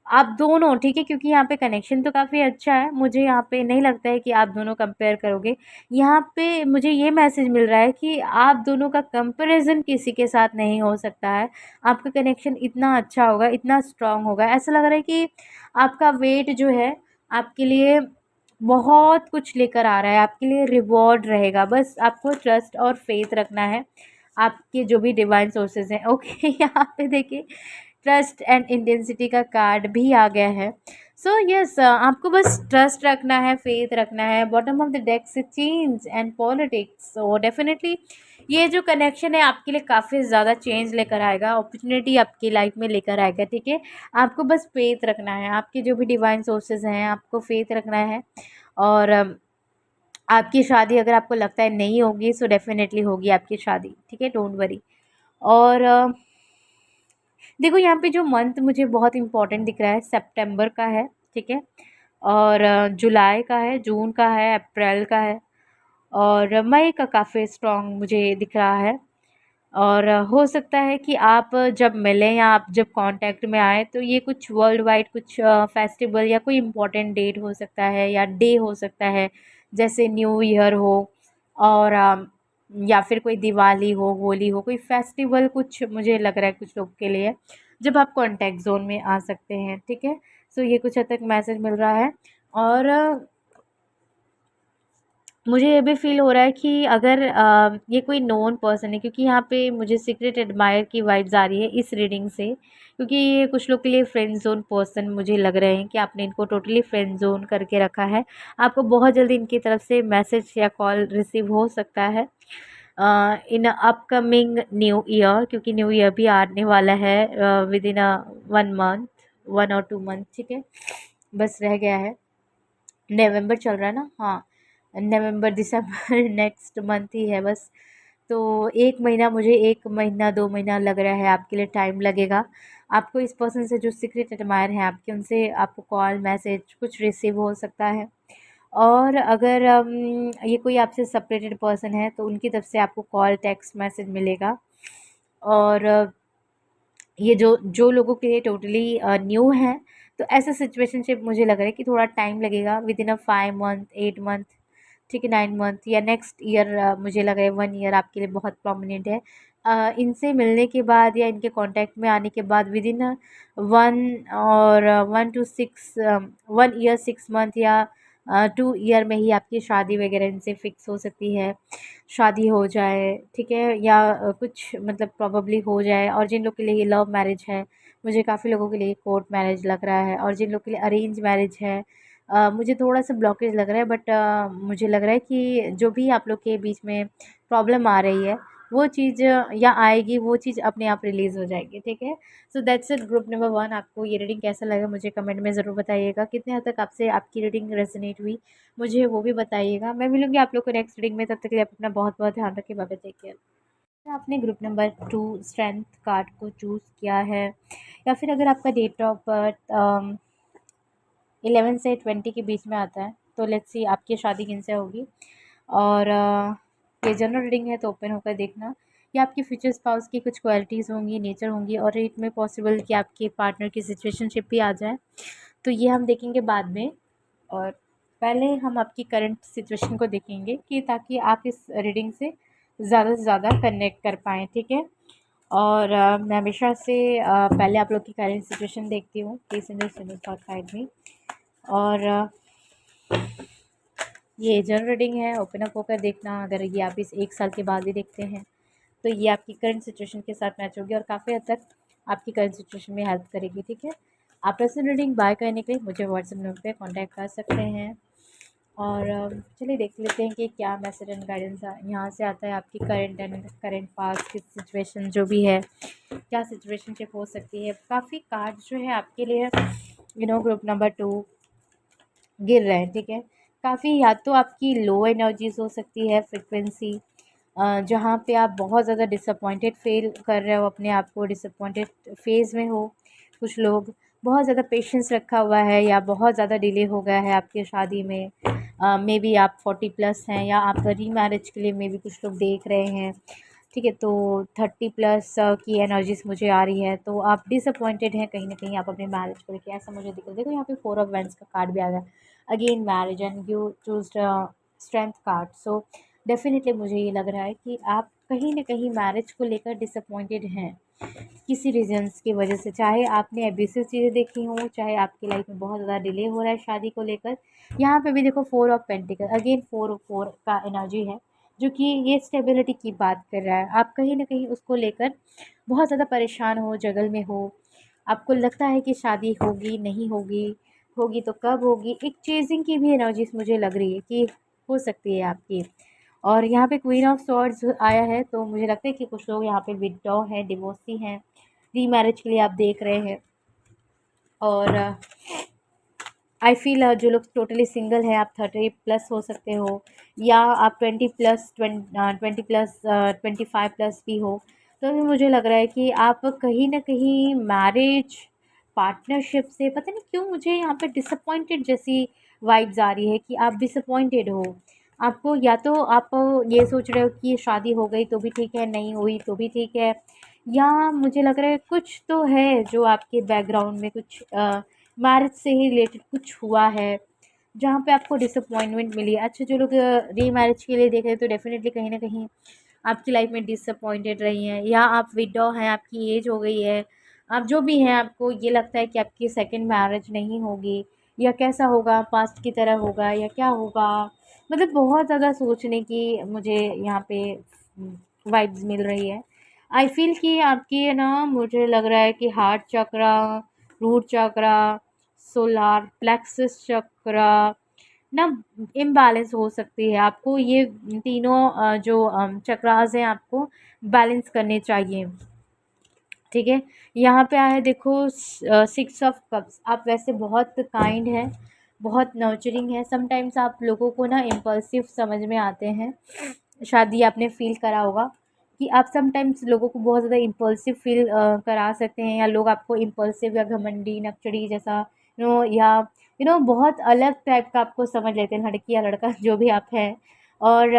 Speaker 1: आप दोनों ठीक है, क्योंकि यहाँ पे कनेक्शन तो काफ़ी अच्छा है, मुझे यहाँ पे नहीं लगता है कि आप दोनों कंपेयर करोगे। यहाँ पे मुझे ये मैसेज मिल रहा है कि आप दोनों का कंपैरिजन किसी के साथ नहीं हो सकता है। आपका कनेक्शन इतना अच्छा होगा, इतना स्ट्रांग होगा, ऐसा लग रहा है कि आपका वेट जो है आपके लिए बहुत कुछ लेकर आ रहा है, आपके लिए रिवॉर्ड रहेगा। बस आपको ट्रस्ट और फेथ रखना है आपके जो भी डिवाइन सोर्सेज हैं। ओके यहाँ पे देखिए ट्रस्ट एंड इंटेंसिटी का कार्ड भी आ गया है। सो यस आपको बस ट्रस्ट रखना है, फेथ रखना है। बॉटम ऑफ द डेक से change and politics. So definitely ये जो कनेक्शन है आपके लिए काफ़ी ज़्यादा चेंज लेकर आएगा, अपॉर्चुनिटी आपकी लाइफ में लेकर आएगा, ठीक है। आपको बस फेथ रखना है, आपके जो भी डिवाइन सोर्सेज हैं आपको फेथ रखना है। और आपकी शादी अगर आपको लगता है नहीं होगी सो डेफिनेटली होगी आपकी शादी, ठीक है, डोंट वरी। और देखो यहाँ पे जो मंथ मुझे बहुत इंपॉर्टेंट दिख रहा है सितंबर का है, ठीक है, और जुलाई का है, जून का है, अप्रैल का है, और मई का काफ़ी स्ट्रॉन्ग मुझे दिख रहा है। और हो सकता है कि आप जब मिलें या आप जब कांटेक्ट में आए तो ये कुछ वर्ल्ड वाइड कुछ फेस्टिवल या कोई इम्पोर्टेंट डेट हो सकता है या डे हो सकता है, जैसे न्यू ईयर हो, और या फिर कोई दिवाली हो, होली हो, कोई फेस्टिवल कुछ मुझे लग रहा है कुछ लोग के लिए जब आप कांटेक्ट जोन में आ सकते हैं, ठीक है। सो ये कुछ हद तक मैसेज मिल रहा है। और मुझे ये भी फ़ील हो रहा है कि अगर ये कोई नोन पर्सन है, क्योंकि यहाँ पे मुझे सीक्रेट एडमायर की वाइब्स आ रही है इस रीडिंग से, क्योंकि ये कुछ लोग के लिए फ्रेंड जोन पर्सन मुझे लग रहे हैं कि आपने इनको टोटली फ्रेंड जोन करके रखा है। आपको बहुत जल्दी इनकी तरफ से मैसेज या कॉल रिसीव हो सकता है इन अपकमिंग न्यू ईयर, क्योंकि न्यू ईयर भी आने वाला है विद इन 1 मंथ, 1 और 2 मंथ, ठीक है, बस रह गया है। नवंबर चल रहा है ना, हाँ, नवंबर दिसंबर नेक्स्ट मंथ ही है बस। तो 1 महीना, मुझे 1 महीना 2 महीना लग रहा है आपके लिए टाइम लगेगा। आपको इस पर्सन से जो सीक्रेट एडमायर हैं आपके, उनसे आपको कॉल मैसेज कुछ रिसीव हो सकता है। और अगर ये कोई आपसे सेपरेटेड पर्सन है तो उनकी तरफ से आपको कॉल टेक्स्ट मैसेज मिलेगा। और ये जो जो लोगों के लिए टोटली न्यू है, तो ऐसा सिचुएशनशिप मुझे लग रहा है कि थोड़ा टाइम लगेगा, with in a 5 month 8 month, ठीक है, 9 मंथ या नेक्स्ट ईयर। मुझे लग रहा है 1 ईयर आपके लिए बहुत प्रोमिनेंट है। इनसे मिलने के बाद या इनके कांटेक्ट में आने के बाद विद इन 1 ईयर 6 मंथ या 2 ईयर में ही आपकी शादी वगैरह इनसे फिक्स हो सकती है, शादी हो जाए, ठीक है, या कुछ मतलब प्रोबेबली हो जाए। और जिन लोग के लिए ये लव मैरिज है, मुझे काफ़ी लोगों के लिए कोर्ट मैरिज लग रहा है। और जिन लोग के लिए अरेंज मैरिज है, मुझे थोड़ा सा ब्लॉकेज लग रहा है, बट मुझे लग रहा है कि जो भी आप लोग के बीच में प्रॉब्लम आ रही है वो चीज़ या आएगी, वो चीज़ अपने आप रिलीज़ हो जाएगी, ठीक है। So that's it group number 1। आपको ये रीडिंग कैसा लगा मुझे कमेंट में ज़रूर बताइएगा। कितने हद तक आपसे आपकी रीडिंग रेजोनेट हुई मुझे वो भी बताइएगा। मैं मिलूँगी आप लोग को नेक्स्ट रीडिंग में, तब तक के लिए आप अपना बहुत बहुत ध्यान रखिए। Bye bye, take care. आपने ग्रुप नंबर 2 स्ट्रेंथ कार्ड को चूज़ किया है, या फिर अगर आपका डेट ऑफ बर्थ 11 से 20 के बीच में आता है, तो लेट्स सी आपकी शादी किनसे होगी। और ये जनरल रीडिंग है तो ओपन होकर देखना। ये आपके फ्यूचर स्पाउस की कुछ क्वालिटीज़ होंगी, नेचर होंगी, और इट में पॉसिबल कि आपके पार्टनर की सिचुएशनशिप भी आ जाए, तो ये हम देखेंगे बाद में। और पहले हम आपकी करंट सिचुएशन को देखेंगे कि ताकि आप इस रीडिंग से ज़्यादा कनेक्ट कर पाएँ, ठीक है। और मैं हमेशा से पहले आप लोग की करेंट सिचुएशन देखती हूँ प्लीज़ गाइड मी। और ये जनरल रीडिंग है, ओपन अप होकर देखना। अगर ये आप इस 1 साल के बाद भी देखते हैं तो ये आपकी करंट सिचुएशन के साथ मैच होगी और काफ़ी हद तक आपकी करंट सिचुएशन में हेल्प करेगी, ठीक है। आप पर्सनल रीडिंग बाय करने के लिए मुझे व्हाट्सएप नंबर पे कांटेक्ट कर सकते हैं। और चलिए देख लेते हैं कि क्या मैसेज एंड गाइडेंस यहाँ से आता है आपकी करंट पास्ट की सिचुएशन जो भी है, क्या सिचुएशनशिप हो सकती है। काफ़ी कार्ड जो है आपके लिए ग्रुप नंबर 2 गिर रहे हैं, ठीक है। काफ़ी या तो आपकी लो एनर्जीज हो सकती है फ्रिक्वेंसी, जहाँ पे आप बहुत ज़्यादा डिसअपॉइंटेड फील कर रहे हो, अपने आप को डिसअपॉइंटेड फेज़ में हो। कुछ लोग बहुत ज़्यादा पेशेंस रखा हुआ है या बहुत ज़्यादा डिले हो गया है आपकी शादी में। मे बी आप 40 प्लस हैं या आप रीमैरिज के लिए मे बी कुछ लोग देख रहे हैं, ठीक है। तो 30 प्लस की एनर्जीज मुझे आ रही है, तो आप डिसअपॉइंटेड हैं कहीं ना कहीं आप अपने मैरिज को लेकर, ऐसा मुझे दिख रहा है। देखो यहाँ पे 4 ऑफ वैंड्स का कार्ड भी आ गया, again marriage and you choose strength card. So definitely मुझे ये लग रहा है कि आप कहीं ना कहीं मैरिज को लेकर डिसअपॉइंटेड हैं किसी रीजन्स की वजह से, चाहे आपने एब्यूसिव चीज़ें देखी हों, चाहे आपकी लाइफ में बहुत ज़्यादा डिले हो रहा है शादी को लेकर। यहाँ पे भी देखो 4 ऑफ पेंटिकल, अगेन 4 का एनर्जी है जो कि ये स्टेबिलिटी की बात कर रहा है। आप कहीं ना कहीं उसको लेकर बहुत ज़्यादा परेशान हो, जगल में हो। आपको लगता है कि शादी होगी नहीं होगी, होगी तो कब होगी। एक चेजिंग की भी एनर्जीज मुझे लग रही है कि हो सकती है आपकी। और यहाँ पे क्वीन ऑफ स्वॉर्ड्स आया है, तो मुझे लगता है कि कुछ लोग यहाँ पे विडो हैं, डिवोर्सी हैं, रीमैरिज के लिए आप देख रहे हैं। और आई फील जो लोग टोटली सिंगल हैं, आप 30 प्लस हो सकते हो या आप 20 प्लस 20 प्लस 25 प्लस भी हो। तो अभी मुझे लग रहा है कि आप कहीं ना कहीं मैरिज पार्टनरशिप से, पता नहीं क्यों मुझे यहाँ पे डिसअपॉइंटेड जैसी वाइब्स आ रही है कि आप डिसअपॉइंटेड हो। आपको या तो आप ये सोच रहे हो कि शादी हो गई तो भी ठीक है, नहीं हुई तो भी ठीक है, या मुझे लग रहा है कुछ तो है जो आपके बैकग्राउंड में कुछ मैरिज से ही रिलेटेड कुछ हुआ है जहाँ पे आपको डिसअपॉइंटमेंट मिली है। अच्छा, जो लोग रीमैरिज के लिए देख रहे हैं तो डेफिनेटली कहीं ना कहीं आपकी लाइफ में डिसअपॉइंटेड रही हैं, या आप विडो हैं, आपकी एज हो गई है, आप जो भी हैं, आपको ये लगता है कि आपकी सेकंड मैरिज नहीं होगी या कैसा होगा, पास्ट की तरह होगा या क्या होगा। मतलब बहुत ज़्यादा सोचने की मुझे यहाँ पे वाइब्स मिल रही है। आई फील कि आपकी है ना, मुझे लग रहा है कि हार्ट चक्रा, रूट चक्रा, सोलार प्लेक्सस चक्रा ना इम्बैलेंस हो सकती है। आपको ये तीनों जो चक्रास हैं आपको बैलेंस करने चाहिए, ठीक है। यहाँ पे आया है देखो 6 ऑफ कप्स। आप वैसे बहुत काइंड हैं, बहुत नर्चरिंग है। समटाइम्स आप लोगों को ना इम्पल्सिव समझ में आते हैं, शायद ये आपने फील करा होगा कि आप समटाइम्स लोगों को बहुत ज़्यादा इम्पल्सिव फील करा सकते हैं, या लोग आपको इम्पल्सिव या घमंडी नकचड़ी जैसा या बहुत अलग टाइप का आपको समझ लेते हैं, लड़की या लड़का जो भी आप हैं। और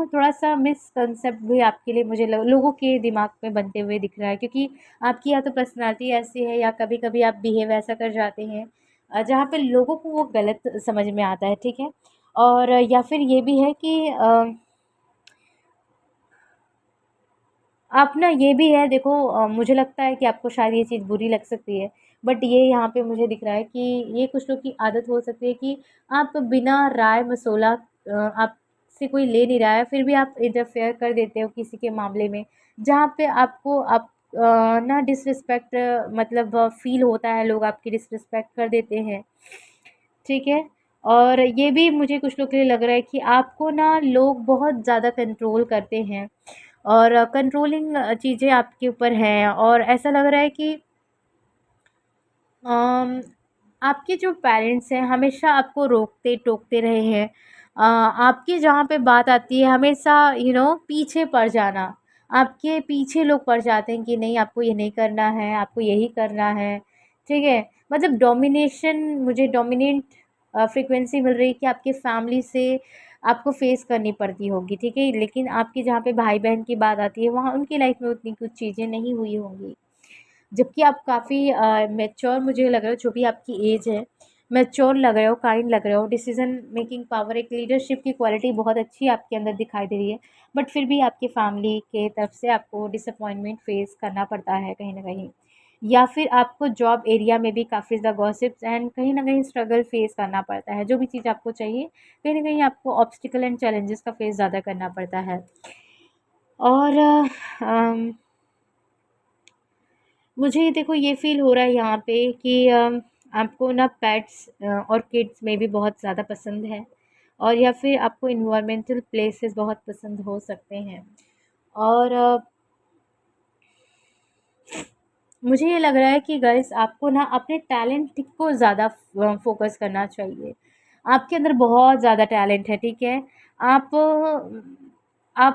Speaker 1: थोड़ा सा मिसकंसेप्ट भी आपके लिए मुझे लोगों के दिमाग में बनते हुए दिख रहा है, क्योंकि आपकी या तो पर्सनालिटी ऐसी है या कभी कभी आप बिहेव ऐसा कर जाते हैं जहाँ पे लोगों को वो गलत समझ में आता है, ठीक है। और या फिर ये भी है कि आप ना ये भी है देखो, मुझे लगता है कि आपको शायद ये चीज़ बुरी लग सकती है, बट ये यहाँ पे मुझे दिख रहा है कि ये कुछ लोग की आदत हो सकती है कि आप बिना राय मसौला आपसे कोई ले नहीं रहा है फिर भी आप इंटरफेयर कर देते हो किसी के मामले में, जहाँ पे आपको आप ना डिसरिस्पेक्ट मतलब फील होता है, लोग आपकी डिसरिस्पेक्ट कर देते हैं, ठीक है। और ये भी मुझे कुछ लोग के लिए लग रहा है कि आपको ना लोग बहुत ज़्यादा कंट्रोल करते हैं और कंट्रोलिंग चीज़ें आपके ऊपर हैं, और ऐसा लग रहा है कि अम, आपके जो पेरेंट्स हैं हमेशा आपको रोकते टोकते रहे हैं। आपकी जहाँ पे बात आती है हमेशा पीछे पड़ जाना, आपके पीछे लोग पड़ जाते हैं कि नहीं आपको ये नहीं करना है, आपको यही करना है, ठीक है। मतलब डोमिनेशन, मुझे डोमिनेंट फ्रीक्वेंसी मिल रही है कि आपके फैमिली से आपको फेस करनी पड़ती होगी, ठीक है। लेकिन आपकी जहाँ पे भाई बहन की बात आती है वहाँ उनकी लाइफ में उतनी कुछ चीज़ें नहीं हुई होंगी, जबकि आप काफ़ी मैच्योर मुझे लग रहा है, जो भी आपकी एज है मैच्योर लग रहे हो, काइंड लग रहे हो, डिसीजन मेकिंग पावर, एक लीडरशिप की क्वालिटी बहुत अच्छी आपके अंदर दिखाई दे रही है। बट फिर भी आपकी फैमिली के तरफ से आपको डिसअपॉइंटमेंट फेस करना पड़ता है कहीं ना कहीं, या फिर आपको जॉब एरिया में भी काफ़ी ज़्यादा गॉसिप्स एंड कहीं ना कहीं स्ट्रगल फेस करना पड़ता है। जो भी चीज़ आपको चाहिए कहीं ना कहीं आपको ऑब्स्टिकल एंड चैलेंजेस का फेस ज़्यादा करना पड़ता है। और मुझे देखो ये फ़ील हो रहा है यहाँ पे कि आपको ना पेट्स और किड्स में भी बहुत ज़्यादा पसंद है, और या फिर आपको इन्वायरमेंटल प्लेसेस बहुत पसंद हो सकते हैं। और मुझे ये लग रहा है कि गाइस आपको ना अपने टैलेंट को ज़्यादा फोकस करना चाहिए। आपके अंदर बहुत ज़्यादा टैलेंट है, ठीक है। आप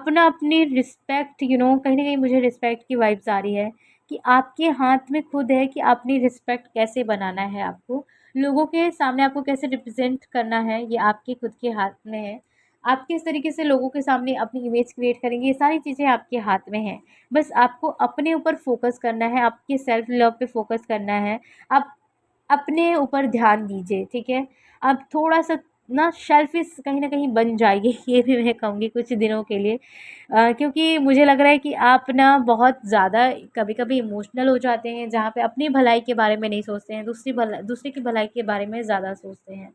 Speaker 1: ना अपनी रिस्पेक्ट कहीं ना कहीं मुझे रिस्पेक्ट की वाइब्स आ रही है कि आपके हाथ में खुद है कि अपनी रिस्पेक्ट कैसे बनाना है, आपको लोगों के सामने आपको कैसे रिप्रेजेंट करना है, ये आपके खुद के हाथ में है। आप किस तरीके से लोगों के सामने अपनी इमेज क्रिएट करेंगे, ये सारी चीज़ें आपके हाथ में हैं। बस आपको अपने ऊपर फोकस करना है, आपके सेल्फ लव पे फोकस करना है। आप अपने ऊपर ध्यान दीजिए, ठीक है। आप थोड़ा सा ना सेल्फिश कहीं ना कहीं बन जाइए ये भी मैं कहूँगी कुछ दिनों के लिए, क्योंकि मुझे लग रहा है कि आप ना बहुत ज़्यादा कभी कभी इमोशनल हो जाते हैं, जहाँ पे अपनी भलाई के बारे में नहीं सोचते हैं, दूसरे की भलाई के बारे में ज़्यादा सोचते हैं।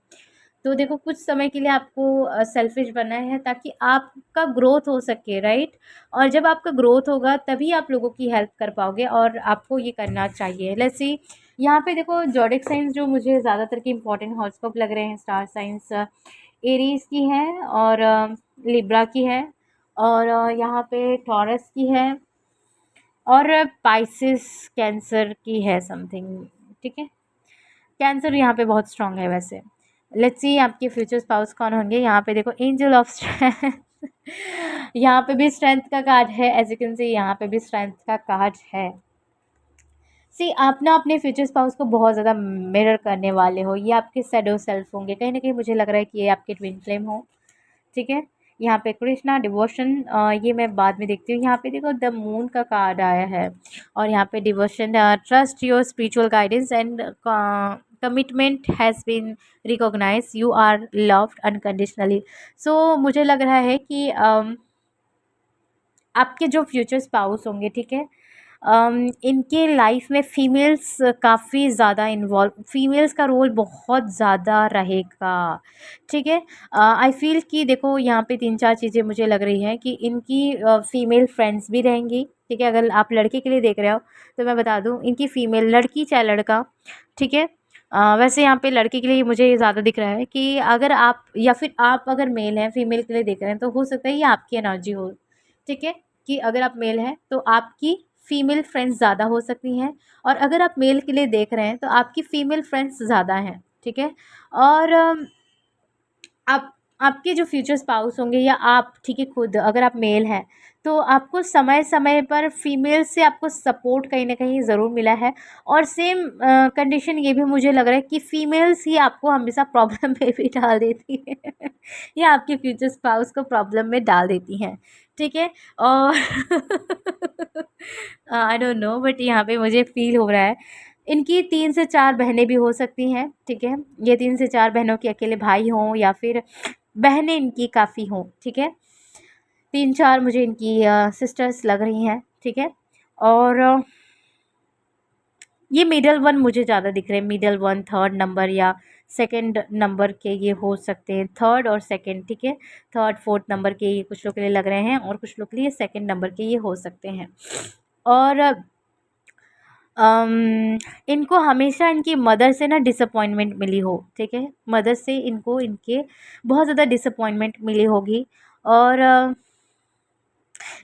Speaker 1: तो देखो कुछ समय के लिए आपको सेल्फिश बनना है ताकि आपका ग्रोथ हो सके, राइट। और जब आपका ग्रोथ होगा तभी आप लोगों की हेल्प कर पाओगे, और आपको ये करना चाहिए। लेट्स सी, यहाँ पे देखो ज़ोडिएक साइंस जो मुझे ज़्यादातर के इंपॉर्टेंट हॉरोस्कोप लग रहे हैं, स्टार साइंस एरीज की है, और लिब्रा की है, और यहाँ पे टॉरस की है, और पाइसिस कैंसर की है समथिंग, ठीक है। कैंसर यहाँ पे बहुत स्ट्रांग है वैसे। लेट्स सी आपके फ्यूचर स्पाउस कौन होंगे। यहाँ पे देखो एंजल ऑफ स्ट्रेंथ यहाँ पे भी स्ट्रेंथ का कार्ड है, एज यू कैन सी यहाँ पे भी स्ट्रेंथ का कार्ड है। सी आप ना अपने फ्यूचर स्पाउस को बहुत ज़्यादा मिरर करने वाले हो, ये आपके शैडो सेल्फ होंगे कहीं ना कहीं। मुझे लग रहा है कि ये आपके ट्विन फ्लेम हो, ठीक है। यहाँ पे कृष्णा डिवोशन, ये मैं बाद में देखती हूँ। यहाँ पे देखो द मून का कार्ड आया है, और यहाँ पे devotion, trust your spiritual guidance and commitment has been recognize, you are loved unconditionally. So मुझे लग रहा है कि आपके जो फ्यूचर स्पाउस होंगे, ठीक है, इनके लाइफ में फीमेल्स काफ़ी ज़्यादा इन्वॉल्व, फीमेल्स का रोल बहुत ज़्यादा रहेगा, ठीक है। आई फील कि देखो यहाँ पे 3-4 चीज़ें मुझे लग रही हैं कि इनकी फ़ीमेल फ्रेंड्स भी रहेंगी, ठीक है। अगर आप लड़के के लिए देख रहे हो तो मैं बता दूँ, इनकी फ़ीमेल, लड़की चाहे लड़का, ठीक है। वैसे यहाँ पे लड़के के लिए मुझे ये ज़्यादा दिख रहा है कि अगर आप, या फिर आप अगर मेल हैं, फीमेल के लिए देख रहे हैं, तो हो सकता है ये आपकी एनर्जी हो, ठीक है। कि अगर आप मेल हैं तो आपकी फ़ीमेल फ्रेंड्स ज़्यादा हो सकती हैं, और अगर आप मेल के लिए देख रहे हैं तो आपकी फ़ीमेल फ्रेंड्स ज़्यादा हैं, ठीक है। और आप, आपके जो फ्यूचर स्पाउस होंगे, या आप, ठीक है, खुद अगर आप मेल हैं तो आपको समय समय पर फीमेल से आपको सपोर्ट कहीं ना कहीं ज़रूर मिला है। और सेम कंडीशन ये भी मुझे लग रहा है कि फीमेल्स ही आपको हमेशा प्रॉब्लम में भी डाल देती है या आपके फ्यूचर स्पाउस को प्रॉब्लम में डाल देती हैं, ठीक है। और आई डोंट नो, बट यहाँ पे मुझे फील हो रहा है इनकी 3 से 4 बहनें भी हो सकती हैं, ठीक है। ये 3 से 4 बहनों के अकेले भाई हों, या फिर बहनें इनकी काफ़ी हों, ठीक है। 3-4 मुझे इनकी सिस्टर्स लग रही हैं, ठीक है। और ये मिडल वन मुझे ज़्यादा दिख रहे हैं, मिडल वन, थर्ड नंबर या सेकंड नंबर के ये हो सकते हैं, थर्ड और सेकंड, ठीक है। थर्ड फोर्थ नंबर के ये कुछ लोग के लिए लग रहे हैं, और कुछ लोग के लिए सेकंड नंबर के ये हो सकते हैं। और इनको हमेशा इनकी मदर से ना डिसअपॉइंटमेंट मिली हो, ठीक है। मदर से इनको, इनके बहुत ज़्यादा डिसअपॉइंटमेंट मिली होगी। और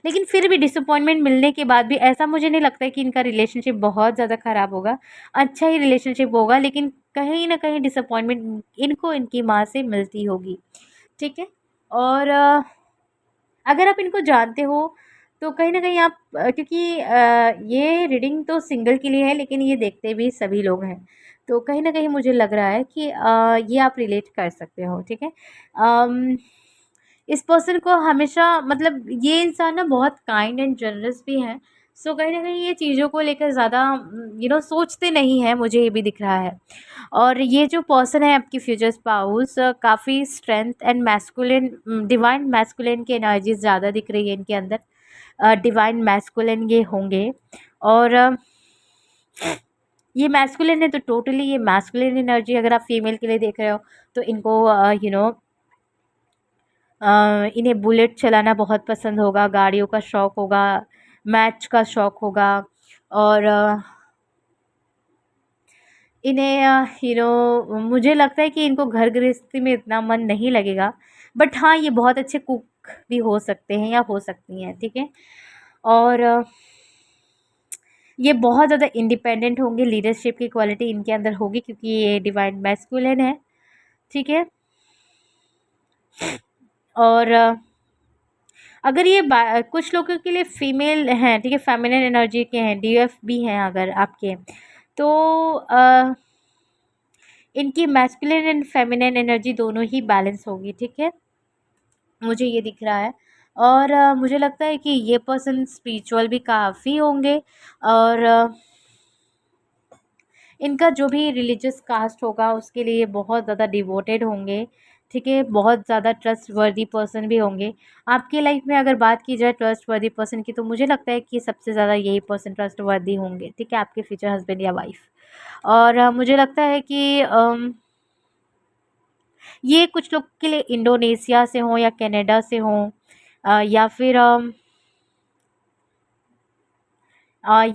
Speaker 1: लेकिन फिर भी डिसअपॉइंटमेंट मिलने के बाद भी ऐसा मुझे नहीं लगता है कि इनका रिलेशनशिप बहुत ज़्यादा ख़राब होगा। अच्छा ही रिलेशनशिप होगा, लेकिन कहीं न कहीं डिसअपॉइंटमेंट इनको इनकी माँ से मिलती होगी, ठीक है। और अगर आप इनको जानते हो तो कहीं न कहीं आप, क्योंकि ये रीडिंग तो सिंगल के लिए है, लेकिन ये देखते भी सभी लोग हैं। तो कहीं न कहीं मुझे लग रहा है कि ये आप रिलेट कर सकते हो, ठीक है। अम, इस पर्सन को हमेशा, मतलब ये इंसान ना बहुत काइंड एंड जनरस भी हैं। सो कहीं न कहीं ये चीज़ों को लेकर ज़्यादा सोचते नहीं हैं, मुझे ये भी दिख रहा है। और ये जो पर्सन है आपकी फ्यूचर स्पाउस, काफ़ी strength and masculine, divine masculine की एनर्जीज़ ज़्यादा दिख रही है इनके अंदर। डिवाइन मैस्कुलिन ये होंगे। और ये मैस्कुलिन है तो टोटली ये मैस्कुलिन एनर्जी, अगर आप फीमेल के लिए देख रहे हो तो इनको इन्हें बुलेट चलाना बहुत पसंद होगा, गाड़ियों का शौक़ होगा, मैच का शौक़ होगा। और इन्हें मुझे लगता है कि इनको घर गृहस्थी में इतना मन नहीं लगेगा, बट हाँ, ये बहुत अच्छे कुक भी हो सकते हैं या हो सकती हैं, ठीक है। और ये बहुत ज़्यादा इंडिपेंडेंट होंगे, लीडरशिप की क्वालिटी इनके अंदर होगी क्योंकि ये डिवाइन मैस्कुलिन है, ठीक है। और अगर ये कुछ लोगों के लिए फीमेल हैं, ठीक है, फेमिनिन एनर्जी के हैं, डीएफ भी हैं अगर आपके, तो इनकी मैस्कुलिन एंड फेमिनिन एनर्जी दोनों ही बैलेंस होगी, ठीक है, मुझे ये दिख रहा है। और मुझे लगता है कि ये पर्सन स्पिरिचुअल भी काफ़ी होंगे। और इनका जो भी रिलीजियस कास्ट होगा उसके लिए बहुत ज़्यादा डिवोटेड होंगे, ठीक है, बहुत ज़्यादा ट्रस्टवर्दी पर्सन भी होंगे। आपकी लाइफ में अगर बात की जाए ट्रस्टवर्दी पर्सन की, तो मुझे लगता है कि सबसे ज़्यादा यही पर्सन ट्रस्टवर्दी होंगे, ठीक है, आपके फ्यूचर हस्बैंड या वाइफ। और मुझे लगता है कि ये कुछ लोग के लिए इंडोनेशिया से हों या कनाडा से हों, या फिर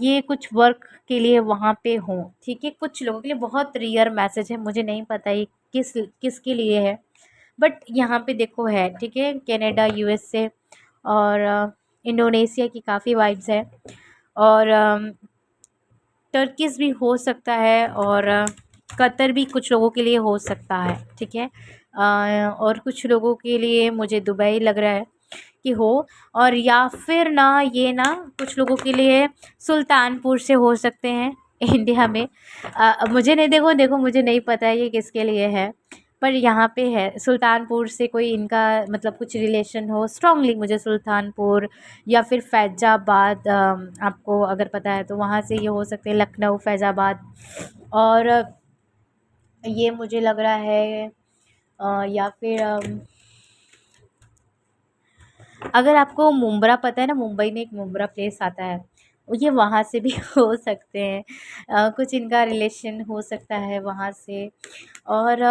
Speaker 1: ये कुछ वर्क के लिए वहाँ पे हों, ठीक है। कुछ लोगों के लिए बहुत रेयर मैसेज है, मुझे नहीं पता ये किसके लिए है, बट यहाँ पे देखो है, ठीक है, कनाडा, यूएसए और इंडोनेशिया की काफ़ी वाइब्स है। और टर्किश भी हो सकता है, और कतर भी कुछ लोगों के लिए हो सकता है, ठीक है। और कुछ लोगों के लिए मुझे दुबई लग रहा है कि हो। और या फिर ना, ये ना कुछ लोगों के लिए सुल्तानपुर से हो सकते हैं इंडिया में। मुझे नहीं, देखो देखो मुझे नहीं पता है ये किसके लिए है, पर यहाँ पे है सुल्तानपुर से कोई इनका मतलब कुछ रिलेशन हो स्ट्रांगली, मुझे सुल्तानपुर या फिर फैज़ाबाद, आपको अगर पता है तो वहाँ से ये हो सकते हैं, लखनऊ, फैज़ाबाद। और ये मुझे लग रहा है या फिर अगर आपको मुंब्रा पता है ना, मुंबई में एक मुंब्रा प्लेस आता है, ये वहाँ से भी हो सकते हैं। कुछ इनका रिलेशन हो सकता है वहाँ से। और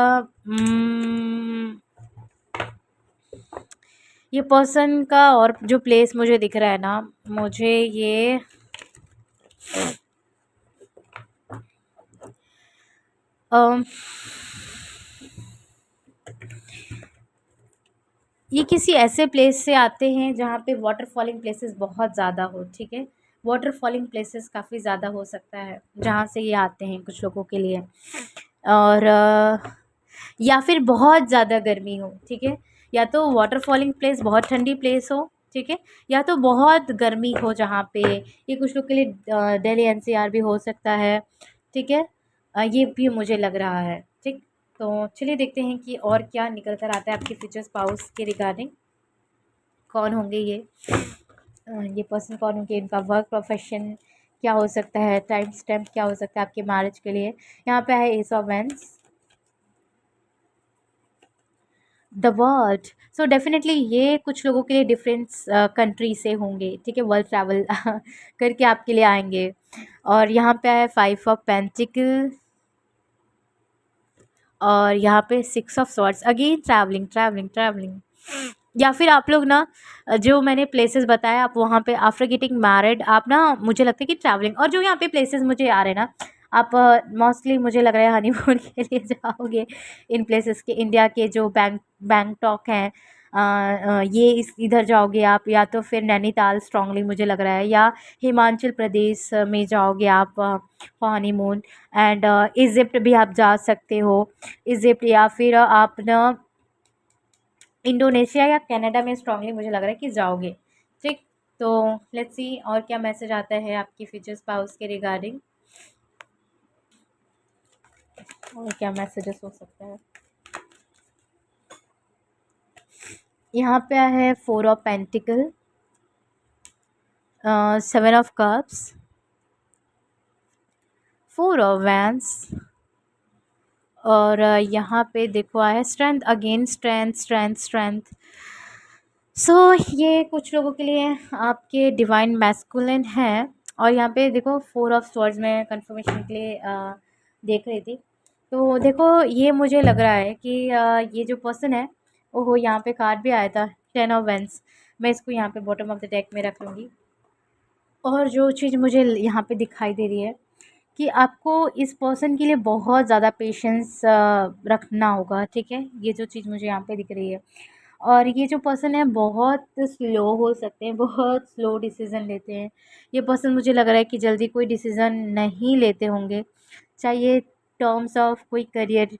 Speaker 1: ये पर्सन का और जो प्लेस मुझे दिख रहा है ना, मुझे ये किसी ऐसे प्लेस से आते हैं जहाँ पे वाटर फॉलिंग प्लेसेस बहुत ज़्यादा हो, ठीक है। वाटर फॉलिंग प्लेसेस काफ़ी ज़्यादा हो सकता है जहाँ से ये आते हैं कुछ लोगों के लिए। और या फिर बहुत ज़्यादा गर्मी हो, ठीक है, या तो वाटर फॉलिंग प्लेस बहुत ठंडी प्लेस हो, ठीक है, या तो बहुत गर्मी हो जहाँ पे, ये कुछ लोग के लिए दिल्ली एनसीआर भी हो सकता है, ठीक है। ये भी मुझे लग रहा है, ठीक। तो चलिए देखते हैं कि और क्या निकल कर आता है आपके फ्यूचर स्पाउस के रिगार्डिंग। कौन होंगे ये पर्सन कौन होंगे, इनका वर्क प्रोफेशन क्या हो सकता है, टाइम स्टैम्प क्या हो सकता है आपके मैरिज के लिए। यहाँ पे है ace of wands, the world. So definitely ये कुछ लोगों के लिए डिफरेंट कंट्री से होंगे, ठीक है, वर्ल्ड ट्रैवल करके आपके लिए आएंगे। और यहाँ पे है 5 ऑफ पेंटिकल, और यहाँ पे 6 of swords, again travelling travelling travelling. या फिर आप लोग ना, जो मैंने प्लेसेस बताया, आप वहाँ पे आफ्टर गेटिंग मैरिड आप ना, मुझे लगता है कि ट्रैवलिंग। और जो यहाँ पे प्लेसेस मुझे आ रहे हैं ना, आप मोस्टली मुझे लग रहा है हनीमून के लिए जाओगे इन प्लेसेस के। इंडिया के जो बैंगटॉक हैं, ये इधर जाओगे आप, या तो फिर नैनीताल स्ट्रांगली मुझे लग रहा है, या हिमाचल प्रदेश में जाओगे आप फॉर हनीमून। एंड इजिप्ट भी आप जा सकते हो, इजिप्ट, या फिर आप ना इंडोनेशिया या कनाडा में स्ट्रांगली मुझे लग रहा है कि जाओगे, ठीक। तो लेट्स सी और क्या मैसेज आता है आपकी फ्यूचर स्पाउस के रिगार्डिंग, और क्या मैसेजेस हो सकता है। यहाँ पे है 4 of pentacles, seven of cups, four of wands, और यहाँ पे देखो आया strength, again strength strength strength. So ये कुछ लोगों के लिए आपके डिवाइन मैस्कुलिन है। और यहाँ पे देखो फोर ऑफ स्वॉर्ड्स में कंफर्मेशन के लिए देख रही थी। तो देखो ये मुझे लग रहा है कि ये जो पर्सन है, ओहो यहाँ पे कार्ड भी आया था, टेन ऑफ वेंस। मैं इसको यहाँ पे बॉटम ऑफ द डेक में रख लूँगी। और जो चीज़ मुझे यहाँ पे दिखाई दे रही है कि आपको इस पर्सन के लिए बहुत ज़्यादा पेशेंस रखना होगा, ठीक है। ये जो चीज़ मुझे यहाँ पे दिख रही है। और ये जो पर्सन है बहुत स्लो हो सकते हैं, बहुत स्लो डिसीज़न लेते हैं। ये पर्सन मुझे लग रहा है कि जल्दी कोई डिसीज़न नहीं लेते होंगे, चाहे ये टर्म्स ऑफ कोई करियर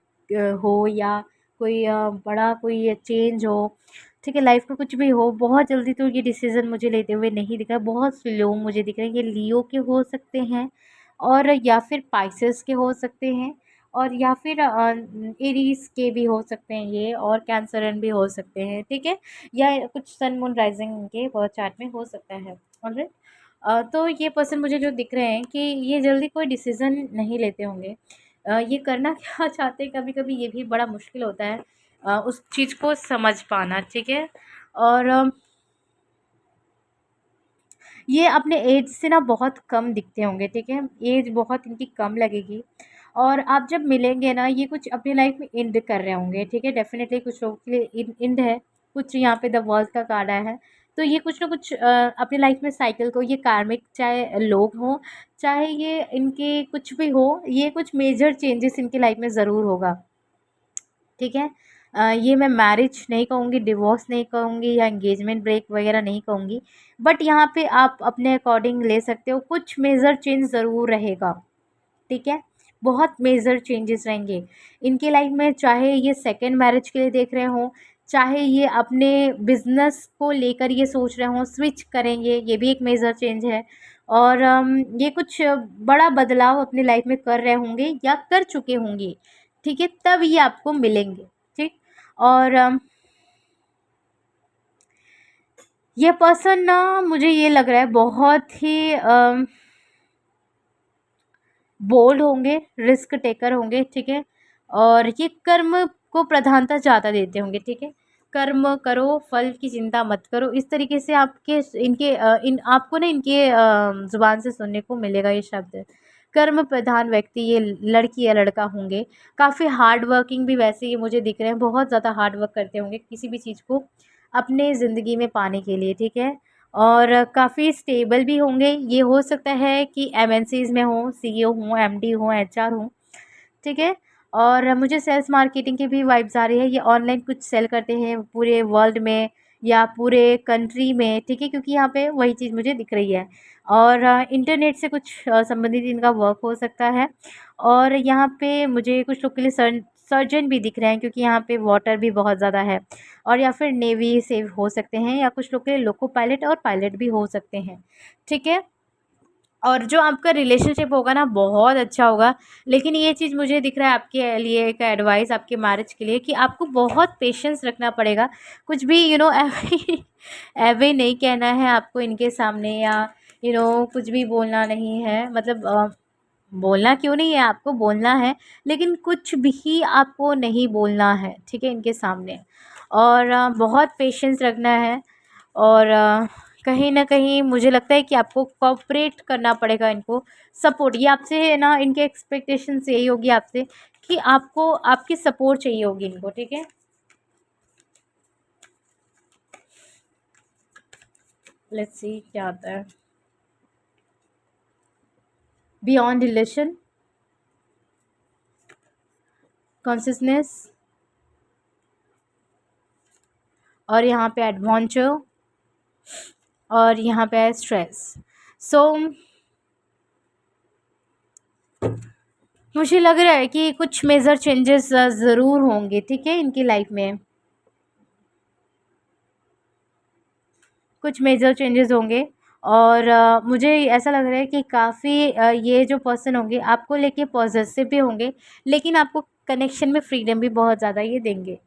Speaker 1: हो या कोई बड़ा कोई चेंज हो, ठीक है, लाइफ का कुछ भी हो। बहुत जल्दी तो ये डिसीज़न मुझे लेते हुए नहीं दिखा, बहुत स्लो मुझे दिख रहा है। ये लियो के हो सकते हैं, और या फिर पाइसेस के हो सकते हैं, और या फिर एरीज के भी हो सकते हैं ये, और कैंसरन भी हो सकते हैं, ठीक है। या कुछ सन मून राइजिंग के चार्ट में हो सकता है। ऑलराइट। तो ये पर्सन मुझे जो दिख रहे हैं कि ये जल्दी कोई डिसीज़न नहीं लेते होंगे। ये करना क्या चाहते हैं, कभी कभी ये भी बड़ा मुश्किल होता है उस चीज़ को समझ पाना, ठीक है। और ये अपने एज से ना बहुत कम दिखते होंगे, ठीक है, एज बहुत इनकी कम लगेगी। और आप जब मिलेंगे ना, ये कुछ अपनी लाइफ में इंड कर रहे होंगे, ठीक है, डेफिनेटली कुछ लोगों के लिए इंड है। कुछ यहाँ पे द वर्ल्ड का कार्ड आया है। तो ये कुछ ना कुछ अपनी लाइफ में साइकिल को, ये कार्मिक चाहे लोग हों, चाहे ये इनके कुछ भी हो, ये कुछ मेजर चेंजेस इनकी लाइफ में ज़रूर होगा, ठीक है। ये मैं मैरिज नहीं कहूँगी, डिवोर्स नहीं कहूँगी, या एंगेजमेंट ब्रेक वगैरह नहीं कहूँगी। बट यहाँ पे आप अपने अकॉर्डिंग ले सकते हो, कुछ मेजर चेंज ज़रूर रहेगा, ठीक है। बहुत मेजर चेंजेस रहेंगे इनकी लाइफ में, चाहे ये सेकंड मैरिज के लिए देख रहे हों, चाहे ये अपने बिजनेस को लेकर ये सोच रहे हों स्विच करेंगे, ये भी एक मेजर चेंज है। और ये कुछ बड़ा बदलाव अपनी लाइफ में कर रहे होंगे या कर चुके होंगे, ठीक है, तब ये आपको मिलेंगे, ठीक। और ये पर्सन ना, मुझे ये लग रहा है बहुत ही बोल्ड होंगे, रिस्क टेकर होंगे, ठीक है। और ये कर्म को प्रधानता ज़्यादा देते होंगे, ठीक है। कर्म करो, फल की चिंता मत करो, इस तरीके से आपके इनके इन आपको ना इनके ज़ुबान से सुनने को मिलेगा ये शब्द। कर्म प्रधान व्यक्ति ये लड़की या लड़का होंगे। काफ़ी हार्ड वर्किंग भी वैसे ये मुझे दिख रहे हैं, बहुत ज़्यादा हार्ड वर्क करते होंगे किसी भी चीज़ को अपने ज़िंदगी में पाने के लिए, ठीक है। और काफ़ी स्टेबल भी होंगे। ये हो सकता है कि एमएनसीज़ में हों, सीईओ हों, एमडी हों, एचआर हों, ठीक है। और मुझे सेल्स मार्केटिंग की भी वाइब्स आ रही है। ये ऑनलाइन कुछ सेल करते हैं पूरे वर्ल्ड में या पूरे कंट्री में, ठीक है, क्योंकि यहाँ पे वही चीज़ मुझे दिख रही है। और इंटरनेट से कुछ संबंधित इनका वर्क हो सकता है। और यहाँ पे मुझे कुछ लोग के लिए सर्जन भी दिख रहे हैं, क्योंकि यहाँ पे वाटर भी बहुत ज़्यादा है। और या फिर नेवी से हो सकते हैं, या कुछ लोग के लिए लोको पायलट और पायलट भी हो सकते हैं, ठीक है। और जो आपका रिलेशनशिप होगा ना बहुत अच्छा होगा। लेकिन ये चीज़ मुझे दिख रहा है आपके लिए एक एडवाइस आपके मैरिज के लिए, कि आपको बहुत पेशेंस रखना पड़ेगा। कुछ भी ऐवे ऐवे नहीं कहना है आपको इनके सामने, या कुछ भी बोलना नहीं है। मतलब बोलना क्यों नहीं है, आपको बोलना है, लेकिन कुछ भी आपको नहीं बोलना है, ठीक है, इनके सामने। और बहुत पेशेंस रखना है। और कहीं न कहीं मुझे लगता है कि आपको कोऑपरेट करना पड़ेगा इनको, सपोर्ट ये आपसे है ना, इनके एक्सपेक्टेशंस यही होगी आपसे कि आपको आपकी सपोर्ट चाहिए होगी इनको, ठीक है। लेट्स सी क्या आता है। बियॉन्ड रिलेशन, कॉन्शियसनेस, और यहाँ पे एडवेंचर, और यहाँ पे है स्ट्रेस। सो मुझे लग रहा है कि कुछ मेजर चेंजेस ज़रूर होंगे, ठीक है, इनकी लाइफ में कुछ मेजर चेंजेस होंगे। और मुझे ऐसा लग रहा है कि काफ़ी ये जो पर्सन होंगे आपको लेके पॉजिटिव भी होंगे, लेकिन आपको कनेक्शन में फ्रीडम भी बहुत ज़्यादा ये देंगे,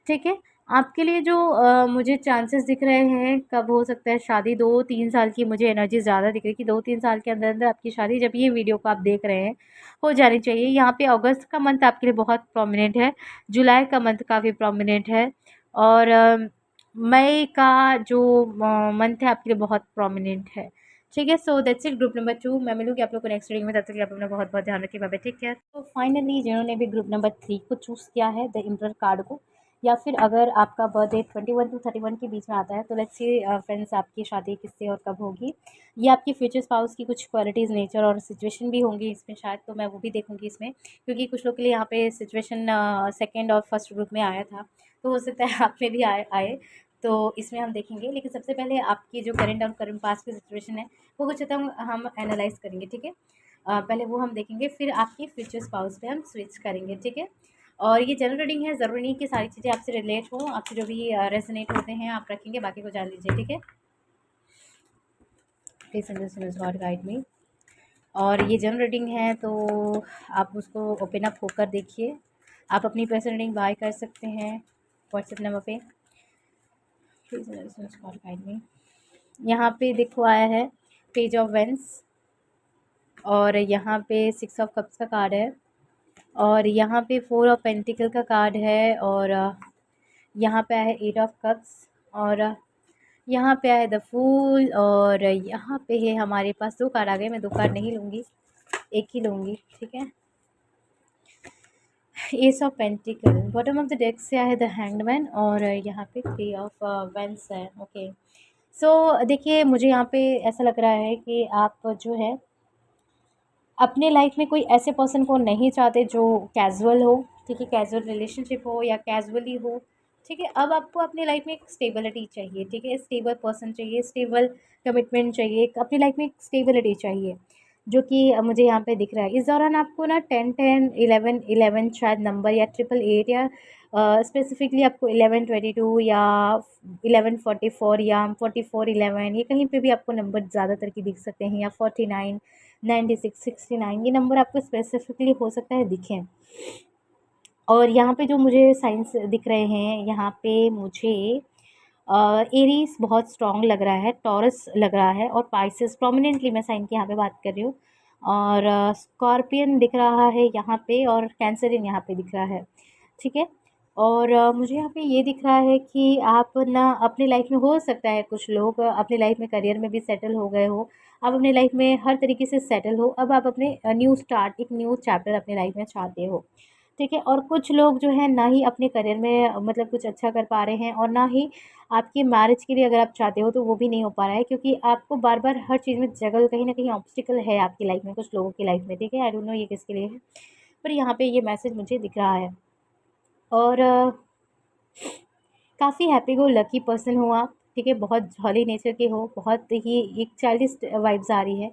Speaker 1: ठीक है। आपके लिए जो मुझे चांसेस दिख रहे हैं कब हो सकता है शादी, 2-3 साल की मुझे एनर्जी ज़्यादा दिख रही है कि 2-3 साल के अंदर अंदर आपकी शादी, जब ये वीडियो को आप देख रहे हैं, हो जानी चाहिए। यहाँ पे अगस्त का मंथ आपके लिए बहुत प्रोमिनेंट है, जुलाई का मंथ काफ़ी प्रोमिनेंट है, और मई का जो मंथ है आपके लिए बहुत प्रोमिनेंट है। ठीक है, so that's it group number 2। मैं मिलूँगी आप लोग को नेक्स्ट रीडिंग में, तब तक के लिए आप अपना बहुत बहुत ध्यान रखिए। Bye bye, take care. तो फाइनली जिन्होंने भी ग्रुप नंबर 3 को चूज़ किया है, द एम्परर कार्ड को, या फिर अगर आपका बर्थडे 21 to 31 के बीच में आता है, तो लेट्स सी फ्रेंड्स आपकी शादी किससे और कब होगी, ये आपकी फ्यूचर स्पाउस की कुछ क्वालिटीज़, नेचर और सिचुएशन भी होंगी इसमें शायद, तो मैं वो भी देखूंगी इसमें, क्योंकि कुछ लोग के लिए यहाँ पे सिचुएशन सेकंड और फर्स्ट ग्रुप में आया था, तो हो सकता है आप में भी आए, तो इसमें हम देखेंगे। लेकिन सबसे पहले आपकी जो करंट और करंट पास की सिचुएशन है वो कुछ हम एनालाइज करेंगे, ठीक है। पहले वो हम देखेंगे, फिर आपकी फ्यूचर स्पाउस पे हम स्विच करेंगे, ठीक है। और ये जनरल रीडिंग है, ज़रूरी नहीं कि सारी चीज़ें आपसे रिलेट हो, आपसे जो भी रेजोनेट होते हैं आप रखेंगे, बाकी को जान लीजिए, ठीक है। प्लीज अंडरस्टैंड गॉड गाइड मी। और ये जनरल रीडिंग है तो आप उसको ओपन अप होकर देखिए। आप अपनी पर्सनल रीडिंग बाय कर सकते हैं व्हाट्सएप नंबर पे। प्लीज अंडरस्टैंड गॉड गाइड मी। यहाँ पे देखो आया है पेज ऑफ वेंस, और यहाँ पे 6 ऑफ कप्स का कार्ड है, और यहाँ पे 4 ऑफ पेंटिकल का कार्ड है, और यहाँ पे आया है 8 ऑफ कप्स, और यहाँ पे आया है द फूल, और यहाँ पे है हमारे पास 2 कार्ड आ गए। मैं 2 कार्ड नहीं लूँगी, एक ही लूँगी, ठीक है। Ace of pentacles, bottom of the deck से आया है द हैंगमैन, और यहाँ पे 3 ऑफ वेंस है। ओके, सो देखिए मुझे यहाँ पे ऐसा लग रहा है कि आप जो है अपने लाइफ में कोई ऐसे पर्सन को नहीं चाहते जो कैजुअल हो, ठीक है, कैजुअल रिलेशनशिप हो या कैजुअली हो, ठीक है। अब आपको अपनी लाइफ में एक स्टेबिलिटी चाहिए, ठीक है, स्टेबल पर्सन चाहिए, स्टेबल कमिटमेंट चाहिए, एक अपनी लाइफ में एक स्टेबिलिटी चाहिए, जो कि मुझे यहाँ पे दिख रहा है। इस दौरान आपको ना 10-10, 11-11 शायद नंबर, या 888, या स्पेसिफिकली आपको 11-22 या 11-44 या 44-11, ये कहीं पे भी आपको नंबर ज़्यादातर की दिख सकते हैं, या 49, 96, 69, ये नंबर आपको स्पेसिफिकली हो सकता है दिखें। और यहाँ पे जो मुझे साइंस दिख रहे हैं, यहाँ पे मुझे एरीज बहुत स्ट्रॉन्ग लग रहा है, टॉरस लग रहा है, और पाइसेस प्रोमिनेंटली मैं साइन की यहाँ पे बात कर रही हूँ, और स्कॉर्पियन दिख रहा है यहाँ पे, और कैंसरियन यहाँ पे दिख रहा है, ठीक है। और मुझे यहाँ पे ये दिख रहा है कि आप ना अपनी लाइफ में, हो सकता है कुछ लोग अपनी लाइफ में करियर में भी सेटल हो गए हो, आप अपनी लाइफ में हर तरीके से सेटल हो, अब आप अपने न्यू स्टार्ट, एक न्यू चैप्टर अपनी लाइफ में चाहते हो, ठीक है। और कुछ लोग जो है ना ही अपने करियर में मतलब कुछ अच्छा कर पा रहे हैं, और ना ही आपकी मैरिज के लिए अगर आप चाहते हो तो वो भी नहीं हो पा रहा है, क्योंकि आपको बार बार हर चीज़ में जगल, कहीं ना कहीं ऑब्स्टिकल है आपकी लाइफ में, कुछ लोगों की लाइफ में, ठीक है। आई डोंट नो ये किसके लिए है, पर यहाँ पे ये मैसेज मुझे दिख रहा है। और काफ़ी हैप्पी गो लकी पर्सन हो आप, ठीक है, बहुत जॉली नेचर के हो, बहुत ही एक चाइल्डिश वाइब्स आ रही है,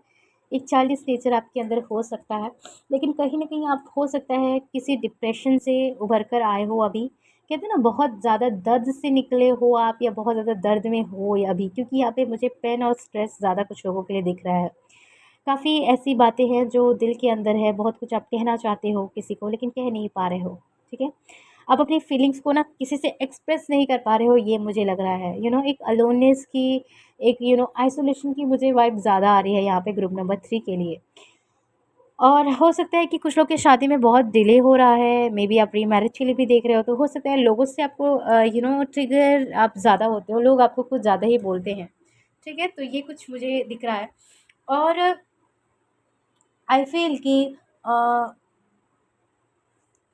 Speaker 1: एक चाइल्डिश नेचर आपके अंदर हो सकता है, लेकिन कहीं ना कहीं आप हो सकता है किसी डिप्रेशन से उभर कर आए हो अभी, कहते हैं ना बहुत ज़्यादा दर्द से निकले हो आप, या बहुत ज़्यादा दर्द में हो या अभी, क्योंकि यहाँ पे मुझे पेन और स्ट्रेस ज़्यादा कुछ लोगों के लिए दिख रहा है। काफ़ी ऐसी बातें हैं जो दिल के अंदर है, बहुत कुछ आप कहना चाहते हो किसी को, लेकिन कह नहीं पा रहे हो, ठीक है। आप अपनी फीलिंग्स को ना किसी से एक्सप्रेस नहीं कर पा रहे हो, ये मुझे लग रहा है, एक अलोननेस की, एक आइसोलेशन की मुझे वाइब ज़्यादा आ रही है यहाँ पे ग्रुप नंबर 3 के लिए। और हो सकता है कि कुछ लोग की शादी में बहुत डिले हो रहा है, मे बी आप री मैरिज के लिए भी देख रहे हो, तो हो सकता है लोगों से आपको ट्रिगर आप ज़्यादा होते हो, लोग आपको कुछ ज़्यादा ही बोलते हैं, ठीक है, तो ये कुछ मुझे दिख रहा है। और आई फील कि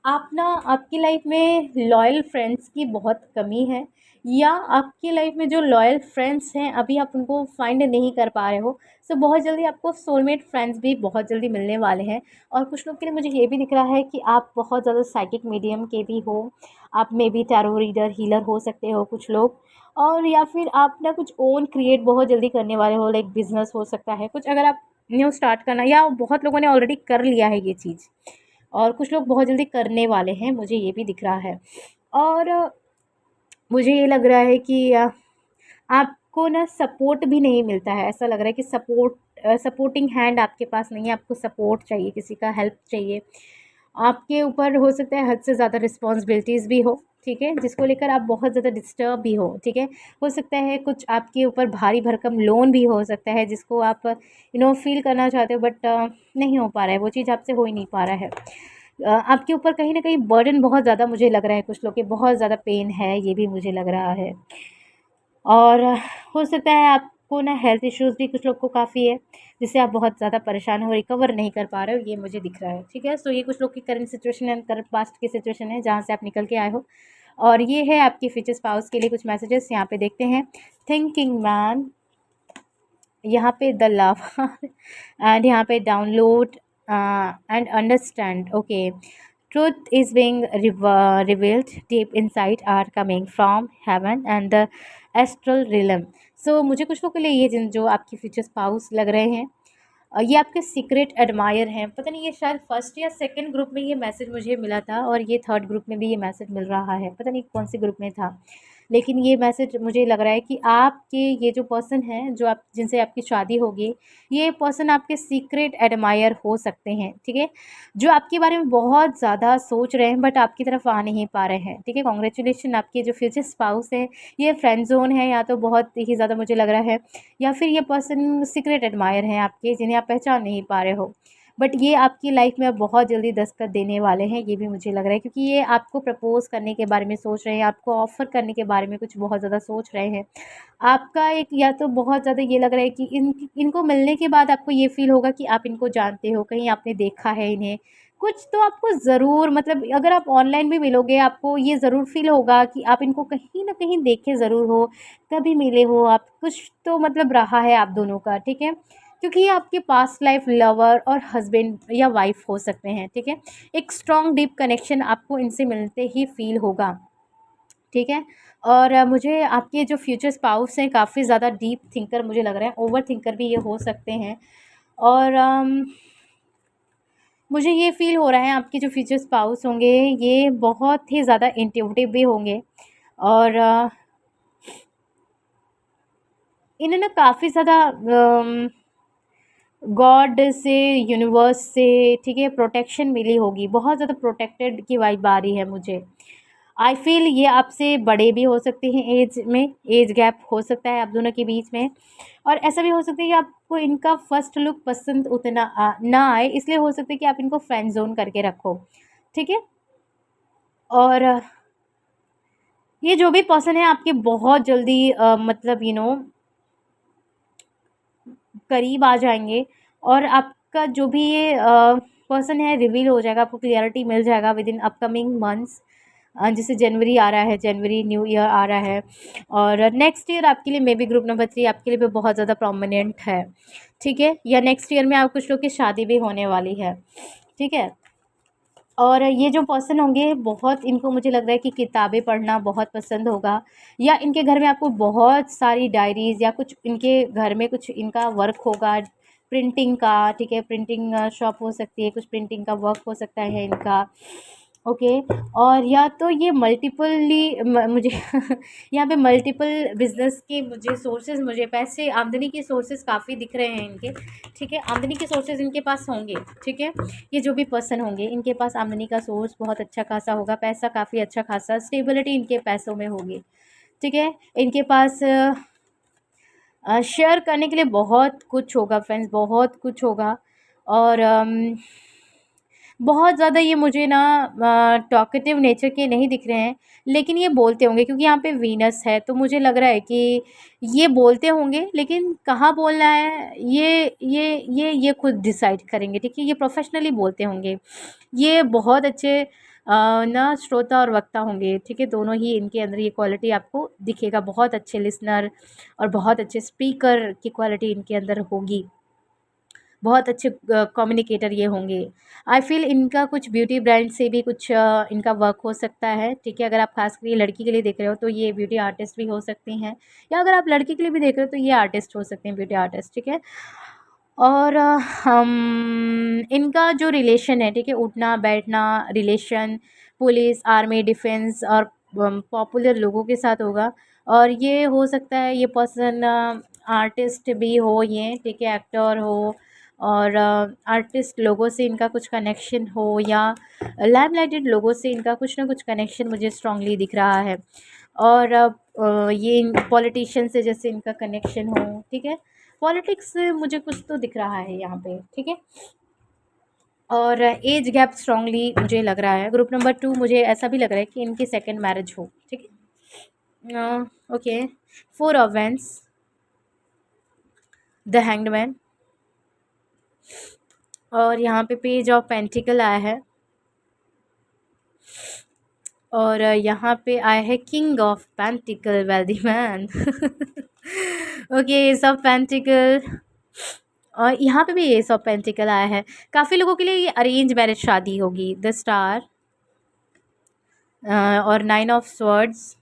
Speaker 1: आप ना, आपकी लाइफ में लॉयल फ्रेंड्स की बहुत कमी है, या आपकी लाइफ में जो लॉयल फ्रेंड्स हैं अभी आप उनको फाइंड नहीं कर पा रहे हो, सो बहुत जल्दी आपको सोलमेट फ्रेंड्स भी बहुत जल्दी मिलने वाले हैं। और कुछ लोग के लिए मुझे ये भी दिख रहा है कि आप बहुत ज़्यादा साइकिक मीडियम के भी हो, आप में भी टैरो रीडर, हीलर हो सकते हो कुछ लोग, और या फिर आप ना कुछ ओन क्रिएट बहुत जल्दी करने वाले हो, लाइक बिजनेस हो सकता है कुछ, अगर आप न्यू स्टार्ट करना, या बहुत लोगों ने ऑलरेडी कर लिया है ये चीज़, और कुछ लोग बहुत जल्दी करने वाले हैं, मुझे ये भी दिख रहा है। और मुझे ये लग रहा है कि आपको ना सपोर्ट भी नहीं मिलता है, ऐसा लग रहा है कि सपोर्टिंग हैंड आपके पास नहीं है, आपको सपोर्ट चाहिए, किसी का हेल्प चाहिए, आपके ऊपर हो सकता है हद से ज़्यादा रिस्पॉन्सिबिलिटीज़ भी हो, ठीक है, जिसको लेकर आप बहुत ज़्यादा डिस्टर्ब भी हो सकता है कुछ आपके ऊपर भारी भरकम लोन भी हो सकता है, जिसको आप फ़ील करना चाहते हो, बट नहीं हो पा रहा है, वो चीज़ आपसे हो ही नहीं पा रहा है। आपके ऊपर कहीं न कहीं बर्डन बहुत ज़्यादा मुझे लग रहा है, कुछ लोग के बहुत ज़्यादा पेन है, ये भी मुझे लग रहा है। और हो सकता है आपको ना हेल्थ इश्यूज़ भी कुछ लोग को काफ़ी है, जिससे आप बहुत ज़्यादा परेशान हो, रिकवर नहीं कर पा रहे हो, ये मुझे दिख रहा है, ठीक है। सो ये कुछ लोग की करंट सिचुएशन है, करंट पास्ट की सिचुएशन है, जहाँ से आप निकल के आए हो। और ये है आपके फ्यूचर स्पाउस के लिए कुछ मैसेजेस, यहाँ पे देखते हैं। थिंकिंग मैन, यहाँ पे द लव एंड यहाँ पे download and understand, okay. Truth is being revealed deep inside are coming from heaven and the astral realm. So मुझे कुछ लोग के लिए ये जो आपके फ्यूचर स्पाउस लग रहे हैं, ये आपके सीक्रेट एडमायर हैं। पता नहीं ये शायद फर्स्ट या सेकंड ग्रुप में ये मैसेज मुझे मिला था, और ये थर्ड ग्रुप में भी ये मैसेज मिल रहा है, पता नहीं कौन से ग्रुप में था, लेकिन ये मैसेज मुझे लग रहा है कि आपके ये जो पर्सन हैं, जो आप जिनसे आपकी शादी होगी, ये पर्सन आपके सीक्रेट एडमायर हो सकते हैं, ठीक है, जो आपके बारे में बहुत ज़्यादा सोच रहे हैं बट आपकी तरफ आ नहीं पा रहे हैं, ठीक है। कॉन्ग्रेचुलेशन, आपके जो फ्यूचर स्पाउस है ये फ्रेंड जोन है, या तो बहुत ही ज़्यादा मुझे लग रहा है, या फिर ये पर्सन सीक्रेट एडमायर हैं आपके, जिन्हें आप पहचान नहीं पा रहे हो, बट ये आपकी लाइफ में अब बहुत जल्दी दस्तखत देने वाले हैं, ये भी मुझे लग रहा है, क्योंकि ये आपको प्रपोज़ करने के बारे में सोच रहे हैं, आपको ऑफ़र करने के बारे में कुछ बहुत ज़्यादा सोच रहे हैं। आपका एक, या तो बहुत ज़्यादा ये लग रहा है कि इनको मिलने के बाद आपको ये फ़ील होगा कि आप इनको जानते हो, कहीं आपने देखा है इन्हें, कुछ तो आपको ज़रूर, मतलब अगर आप ऑनलाइन भी मिलोगे, आपको ये ज़रूर फ़ील होगा कि आप इनको कहीं न कहीं देखे ज़रूर हो, कभी मिले हो आप, कुछ तो मतलब रहा है आप दोनों का, ठीक है। क्योंकि ये आपके पास्ट लाइफ लवर और हस्बैंड या वाइफ हो सकते हैं, ठीक है। एक स्ट्रॉन्ग डीप कनेक्शन आपको इनसे मिलते ही फ़ील होगा, ठीक है। और मुझे आपके जो फ्यूचर स्पाउस हैं काफ़ी ज़्यादा डीप थिंकर मुझे लग रहे हैं, ओवर थिंकर भी ये हो सकते हैं। और मुझे ये फ़ील हो रहा है आपके जो फ्यूचर स्पाउस होंगे ये बहुत ही ज़्यादा इंट्यूटिव भी होंगे, और इन्हें ना काफ़ी ज़्यादा गॉड से, यूनिवर्स से, ठीक है, प्रोटेक्शन मिली होगी, बहुत ज़्यादा प्रोटेक्टेड की वाइब आ रही है मुझे। आई फील ये आपसे बड़े भी हो सकते हैं एज में, एज गैप हो सकता है आप दोनों के बीच में, और ऐसा भी हो सकता है कि आपको इनका फर्स्ट लुक पसंद उतना ना आए, इसलिए हो सकता है कि आप इनको फ्रेंड जोन करके रखो, ठीक है। और ये जो भी पर्सन है आपके बहुत जल्दी मतलब करीब आ जाएंगे, और आपका जो भी ये पर्सन है रिवील हो जाएगा, आपको क्लियरिटी मिल जाएगा विद इन अपकमिंग मंथ्स। जैसे जनवरी आ रहा है, जनवरी न्यू ईयर आ रहा है, और नेक्स्ट ईयर आपके लिए मे बी ग्रुप नंबर 3 आपके लिए भी बहुत ज़्यादा प्रोमिनेंट है, ठीक है। या नेक्स्ट ईयर में आप कुछ लोग की शादी भी होने वाली है, ठीक है। और ये जो पर्सन होंगे बहुत, इनको मुझे लग रहा है कि किताबें पढ़ना बहुत पसंद होगा, या इनके घर में आपको बहुत सारी डायरीज़, या कुछ इनके घर में कुछ इनका वर्क होगा प्रिंटिंग का, ठीक है, प्रिंटिंग शॉप हो सकती है, कुछ प्रिंटिंग का वर्क हो सकता है इनका, ओके। और या तो ये मल्टीपली मुझे यहाँ पे मल्टीपल बिजनेस के मुझे सोर्सेज, मुझे पैसे आमदनी के सोर्सेज काफ़ी दिख रहे हैं इनके, ठीक है। आमदनी के सोर्सेज इनके पास होंगे, ठीक है। ये जो भी पर्सन होंगे इनके पास आमदनी का सोर्स बहुत अच्छा खासा होगा, पैसा काफ़ी अच्छा खासा, स्टेबिलिटी इनके पैसों में होगी, ठीक है। इनके पास शेयर करने के लिए बहुत कुछ होगा फ्रेंड्स, बहुत कुछ होगा। और बहुत ज़्यादा ये मुझे ना टॉकेटिव नेचर के नहीं दिख रहे हैं, लेकिन ये बोलते होंगे, क्योंकि यहाँ पे वीनस है, तो मुझे लग रहा है कि ये बोलते होंगे, लेकिन कहाँ बोलना है ये खुद डिसाइड करेंगे, ठीक है। ये प्रोफेशनली बोलते होंगे, ये बहुत अच्छे ना श्रोता और वक्ता होंगे, ठीक है। दोनों ही इनके अंदर ये क्वालिटी आपको दिखेगा, बहुत अच्छे लिसनर और बहुत अच्छे स्पीकर की क्वालिटी इनके अंदर होगी, बहुत अच्छे कम्युनिकेटर ये होंगे। आई फ़ील इनका कुछ ब्यूटी ब्रांड से भी कुछ इनका वर्क हो सकता है, ठीक है। अगर आप खास कर ये लड़की के लिए देख रहे हो तो ये ब्यूटी आर्टिस्ट भी हो सकती हैं, या अगर आप लड़के के लिए भी देख रहे हो तो ये आर्टिस्ट हो सकते हैं, ब्यूटी आर्टिस्ट, ठीक है। और हम इनका जो रिलेशन है, ठीक है, उठना बैठना रिलेशन पुलिस, आर्मी, डिफेंस और पॉपुलर लोगों के साथ होगा। और ये हो सकता है ये पर्सन आर्टिस्ट भी हो ये, ठीक है, एक्टर हो, और आर्टिस्ट लोगों से इनका कुछ कनेक्शन हो या लैम-लाइटेड लोगों से इनका कुछ ना कुछ कनेक्शन मुझे स्ट्रांगली दिख रहा है। और ये पॉलिटिशियन से जैसे इनका कनेक्शन हो, ठीक है। पॉलिटिक्स से मुझे कुछ तो दिख रहा है यहाँ पे, ठीक है। और एज गैप स्ट्रांगली मुझे लग रहा है। ग्रुप नंबर 2 मुझे ऐसा भी लग रहा है कि इनकी सेकंड मैरिज हो, ठीक है। Okay, 4 of wands, the hanged man, और यहाँ पे पेज ऑफ पेंटिकल आया है, और यहाँ पे आया है king of pentacle, wealthy man. Okay, S of pentacle, और यहाँ पे भी एस ऑफ पेंटिकल आया है। काफ़ी लोगों के लिए ये अरेंज मैरिज शादी होगी। द स्टार, और 9 of swords,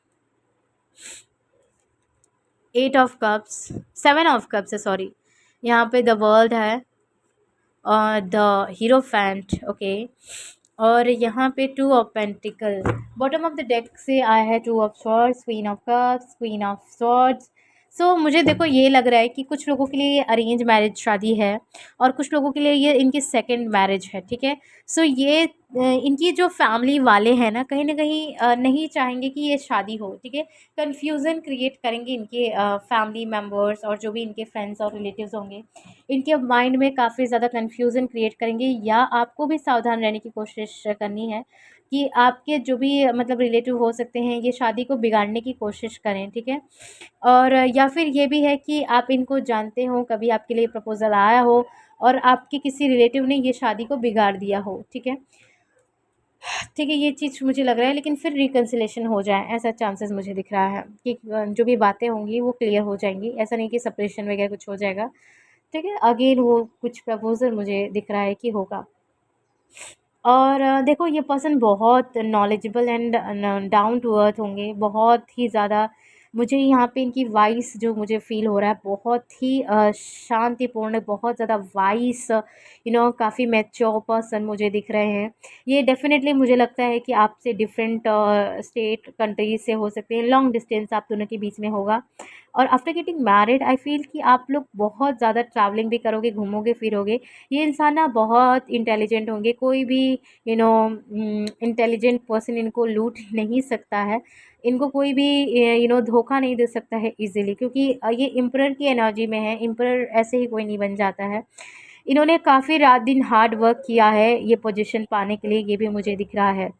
Speaker 1: 8 of cups, 7 of cups है, सॉरी। यहाँ पे द वर्ल्ड है और द हीरोफेंट, ओके। और यहाँ पे 2 of pentacles. Bottom of the deck से आया है 2 of swords, queen of cups, queen of swords. So मुझे देखो ये लग रहा है कि कुछ लोगों के लिए ये अरेंज मैरिज शादी है और कुछ लोगों के लिए ये इनकी सेकंड मैरिज है, ठीक है। सो ये इनकी जो फैमिली वाले हैं ना कहीं नहीं चाहेंगे कि ये शादी हो, ठीक है। कन्फ्यूज़न क्रिएट करेंगे इनके फैमिली मेम्बर्स और जो भी इनके फ्रेंड्स और रिलेटिव्स होंगे, इनके माइंड में काफ़ी ज़्यादा कन्फ्यूज़न क्रिएट करेंगे। या आपको भी सावधान रहने की कोशिश करनी है कि आपके जो भी मतलब रिलेटिव हो सकते हैं ये शादी को बिगाड़ने की कोशिश करें, ठीक है। और या फिर ये भी है कि आप इनको जानते हो, कभी आपके लिए प्रपोज़ल आया हो और आपके किसी रिलेटिव ने ये शादी को बिगाड़ दिया हो, ठीक है। ठीक है, ये चीज़ मुझे लग रहा है, लेकिन फिर रिकन्सिलेशन हो जाए ऐसा चांसेस मुझे दिख रहा है कि जो भी बातें होंगी वो क्लियर हो जाएंगी। ऐसा नहीं कि सेपरेशन वगैरह कुछ हो जाएगा, ठीक है। अगेन वो कुछ प्रपोज़ल मुझे दिख रहा है कि होगा। और देखो ये पर्सन बहुत knowledgeable and down to earth होंगे, बहुत ही ज़्यादा। मुझे यहाँ पे इनकी वॉइस जो मुझे फ़ील हो रहा है बहुत ही शांतिपूर्ण, बहुत ज़्यादा वाइस, काफ़ी मैच्योर पर्सन मुझे दिख रहे हैं। ये डेफ़िनेटली मुझे लगता है कि आपसे डिफरेंट स्टेट कंट्री से हो सकते हैं, लॉन्ग डिस्टेंस आप दोनों के बीच में होगा। और after getting married I feel कि आप लोग बहुत ज़्यादा ट्रैवलिंग भी करोगे, घूमोगे फिरोगे। ये इंसान ना बहुत इंटेलिजेंट होंगे, कोई भी इंटेलिजेंट पर्सन इनको लूट नहीं सकता है। इनको कोई भी धोखा नहीं दे सकता है इजीली, क्योंकि ये एम्परर की एनर्जी में है। एम्परर ऐसे ही कोई नहीं बन जाता है। इन्होंने काफ़ी रात दिन हार्ड वर्क किया है ये पोजीशन पाने के लिए, ये भी मुझे दिख रहा है।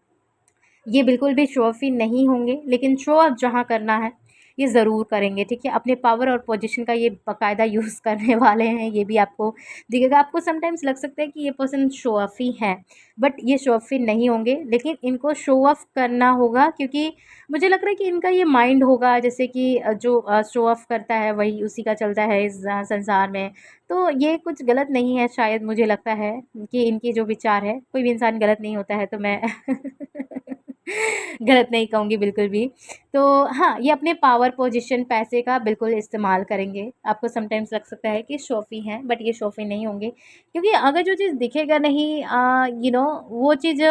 Speaker 1: ये बिल्कुल भी शो ऑफ़ी नहीं होंगे, लेकिन शो ऑफ़ जहाँ करना है ये ज़रूर करेंगे, ठीक है। अपने पावर और पोजीशन का ये बाकायदा यूज़ करने वाले हैं, ये भी आपको दिखेगा। आपको समटाइम्स लग सकता है कि ये पर्सन शो ऑफ़ी है, बट ये शो ऑफ़ी नहीं होंगे, लेकिन इनको शो ऑफ़ करना होगा, क्योंकि मुझे लग रहा है कि इनका ये माइंड होगा जैसे कि जो शो ऑफ़ करता है वही उसी का चलता है इस संसार में। तो ये कुछ गलत नहीं है शायद, मुझे लगता है कि इनकी जो विचार है, कोई भी इंसान गलत नहीं होता है, तो मैं गलत नहीं कहूँगी बिल्कुल भी। तो हाँ, ये अपने पावर, पोजीशन, पैसे का बिल्कुल इस्तेमाल करेंगे। आपको समटाइम्स लग सकता है कि शोफ़ी हैं, बट ये शोफ़ी नहीं होंगे, क्योंकि अगर जो चीज़ दिखेगा नहीं वो चीज़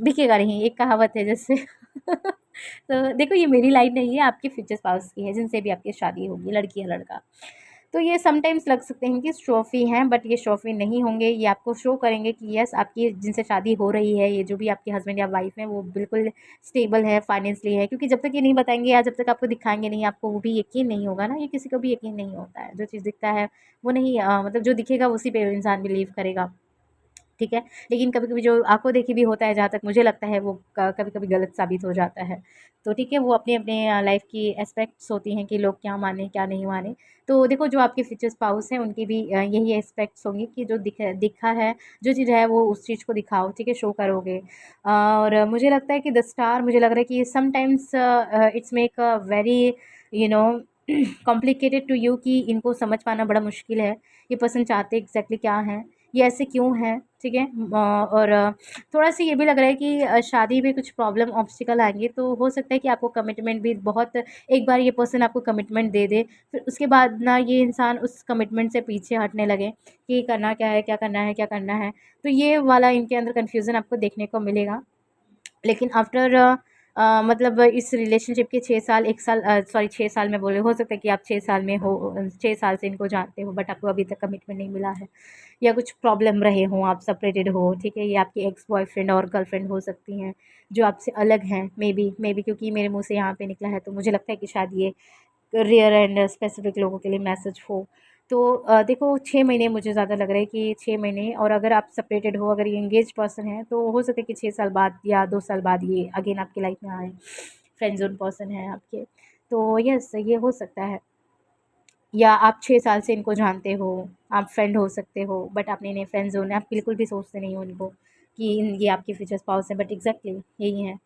Speaker 1: दिखेगा नहीं, एक कहावत है जैसे। तो देखो ये मेरी लाइन नहीं है, आपके फ्यूचर स्पाउस की है, जिनसे भी आपकी शादी होगी, लड़की या लड़का। तो ये समटाइम्स लग सकते हैं कि शोफ़ी हैं, बट ये शोफ़ी नहीं होंगे। ये आपको शो करेंगे कि यस, आपकी जिनसे शादी हो रही है, ये जो भी आपके हस्बैंड या वाइफ़ हैं, वो बिल्कुल स्टेबल है, फाइनेंशियली है। क्योंकि जब तक ये नहीं बताएँगे या जब तक आपको दिखाएँगे नहीं, आपको वो भी यकीन नहीं होगा ना, ये किसी को भी यकीन नहीं होता है। जो चीज़ दिखता है वो नहीं मतलब जो दिखेगा उसी पे इंसान बिलीव करेगा। ठीक है? लेकिन कभी-कभी जो आँखों देखी भी होता है, जहाँ तक मुझे लगता है, वो क कभी-कभी गलत साबित हो जाता है। तो ठीक है, वो अपने-अपने लाइफ़ की एस्पेक्ट्स होती हैं कि लोग क्या माने, क्या नहीं माने। तो देखो जो आपके फ्यूचर स्पाउस हैं उनकी भी यही एस्पेक्ट्स होंगी कि जो दिखा है, जो चीज़ है वो उस चीज़ को दिखाओ, ठीक है? शो करोगे। और मुझे लगता है कि द स्टार, मुझे लग रहा है कि sometimes it's make a very you know complicated to you, कि इनको समझ पाना बड़ा मुश्किल है। ये पर्सन चाहते एग्ज़ैक्टली क्या हैं? ये ऐसे क्यों हैं, ठीक है। और थोड़ा-सा ये भी लग रहा है कि शादी में कुछ प्रॉब्लम ऑब्स्टिकल आएँगे, तो हो सकता है कि आपको कमिटमेंट भी बहुत, एक बार ये पर्सन आपको कमिटमेंट दे दे, फिर उसके बाद ना ये इंसान उस कमिटमेंट से पीछे हटने लगे कि करना क्या है, क्या करना है, क्या करना है। तो ये वाला इनके अंदर कन्फ्यूज़न आपको देखने को मिलेगा। लेकिन आफ्टर मतलब इस रिलेशनशिप के 6 साल 1 साल सॉरी 6 साल में बोले, हो सकता है कि आप 6 साल में हो, 6 साल से इनको जानते हो बट आपको अभी तक कमिटमेंट नहीं मिला है, या कुछ प्रॉब्लम रहे हों, आप सेपरेटेड हो, ठीक है। ये आपकी एक्स बॉयफ्रेंड और गर्लफ्रेंड हो सकती हैं जो आपसे अलग हैं, मे बी क्योंकि मेरे मुंह से यहाँ पे निकला है तो मुझे लगता है कि शायद ये रेयर एंड स्पेसिफिक लोगों के लिए मैसेज हो। तो देखो 6 महीने मुझे ज़्यादा लग रहा है कि 6 महीने, और अगर आप सेपरेटेड हो, अगर ये एंगेज पर्सन है तो हो सकता है कि 6 साल बाद या 2 साल बाद ये अगेन आपकी लाइफ में आए, फ्रेंड जोन पर्सन है आपके। तो यस, ये हो सकता है। या आप 6 साल से इनको जानते हो, आप फ्रेंड हो सकते हो बट आपने इन्हें फ्रेंड जोन है, आप बिल्कुल भी सोचते नहीं हो इनको कि ये आपके फ्यूचर स्पाउस है, बट एग्जैक्टली यही है।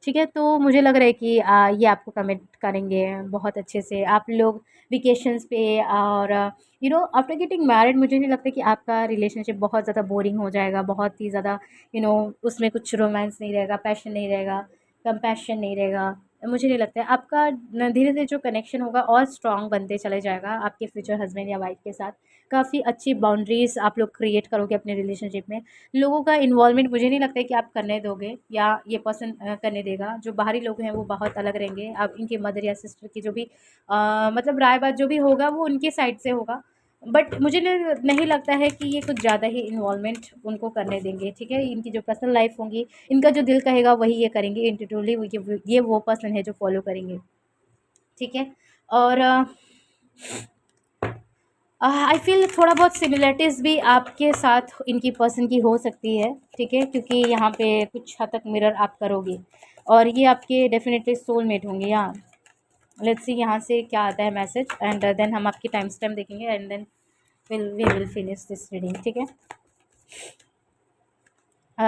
Speaker 1: ठीक है, तो मुझे लग रहा है कि ये आपको कमिट करेंगे बहुत अच्छे से। आप लोग वेकेशंस पे, और आफ्टर गेटिंग मैरिड मुझे नहीं लगता कि आपका रिलेशनशिप बहुत ज़्यादा बोरिंग हो जाएगा, बहुत ही ज़्यादा यू नो उसमें कुछ रोमांस नहीं रहेगा, पैशन नहीं रहेगा, कंपैशन नहीं रहेगा। मुझे नहीं लगता है आपका धीरे धीरे जो कनेक्शन होगा और स्ट्रॉन्ग बनते चले जाएगा आपके फ्यूचर हस्बैंड या वाइफ के साथ। काफ़ी अच्छी बाउंड्रीज़ आप लोग क्रिएट करोगे अपने रिलेशनशिप में। लोगों का इन्वॉल्वमेंट मुझे नहीं लगता है कि आप करने दोगे या ये पर्सन करने देगा। जो बाहरी लोग हैं वो बहुत अलग रहेंगे, आप इनके मदर या सिस्टर की जो भी मतलब राय बात जो भी होगा वो उनके साइड से होगा। बट मुझे नहीं लगता है कि ये कुछ ज़्यादा ही इन्वॉल्वमेंट उनको करने देंगे, ठीक है। इनकी जो पर्सनल लाइफ होंगी, इनका जो दिल कहेगा वही ये करेंगे, इंटरटोली ये वो पर्सन है जो फॉलो करेंगे, ठीक है। और आई फ़ील थोड़ा बहुत सिमिलरिटीज़ भी आपके साथ इनकी पर्सन की हो सकती है, ठीक है, क्योंकि यहाँ पे कुछ हद तक मिरर आप करोगे और ये आपके डेफिनेटली सोलमेट होंगे। यहाँ लेट्स सी यहाँ से क्या आता है मैसेज, एंड देन हम आपकी टाइम स्टैम्प देखेंगे and then we will finish this reading, ठीक है।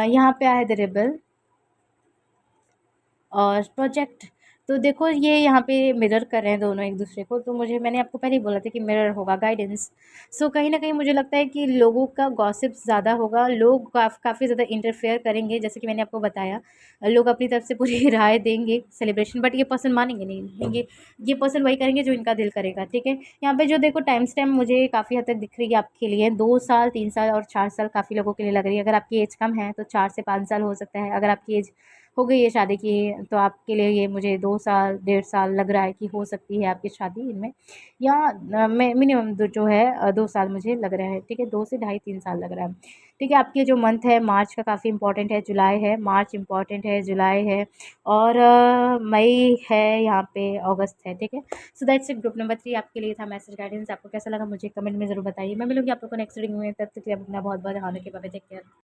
Speaker 1: यहाँ पे आया है द रिबल और प्रोजेक्ट। तो देखो ये यहाँ पे मिरर कर रहे हैं दोनों एक दूसरे को, तो मैंने आपको पहले ही बोला था कि मिरर होगा, गाइडेंस। सो कहीं ना कहीं मुझे लगता है कि लोगों का गॉसिप ज़्यादा होगा, लोग काफ़ी ज़्यादा इंटरफेयर करेंगे, जैसे कि मैंने आपको बताया। लोग अपनी तरफ से पूरी राय देंगे सेलिब्रेशन, बट ये पर्सन मानेंगे नहीं, ये पर्सन वही करेंगे जो इनका दिल करेगा, ठीक है। यहाँ पे जो देखो टाइम स्टैम्प मुझे काफ़ी हद तक दिख रही है आपके लिए, 2 साल 3 साल और 4 साल काफ़ी लोगों के लिए लग रही है। अगर आपकी एज कम है तो 4 से 5 साल हो सकता है, अगर आपकी एज हो गई है शादी की तो आपके लिए ये मुझे 2 साल 1.5 साल लग रहा है कि हो सकती है आपकी शादी इनमें, या मिनिमम जो है 2 साल मुझे लग रहा है, ठीक है, 2 से ढाई 3 साल लग रहा है, ठीक है। आपके जो मंथ है मार्च का काफ़ी इंपॉर्टेंट है, जुलाई है, मार्च इंपॉर्टेंट है, जुलाई है, और मई है, यहाँ पे अगस्त है, ठीक है। So that's it, group number 3 आपके लिए था मैसेज गाइडेंस। आपको कैसा लगा मुझे कमेंट में ज़रूर बताइए। मैं मिलूंगी आप लोगों को नेक्स्ट रीडिंग में, तब तक के लिए अपना बहुत बहुत ध्यान रखिए, बाय बाय, टेक केयर।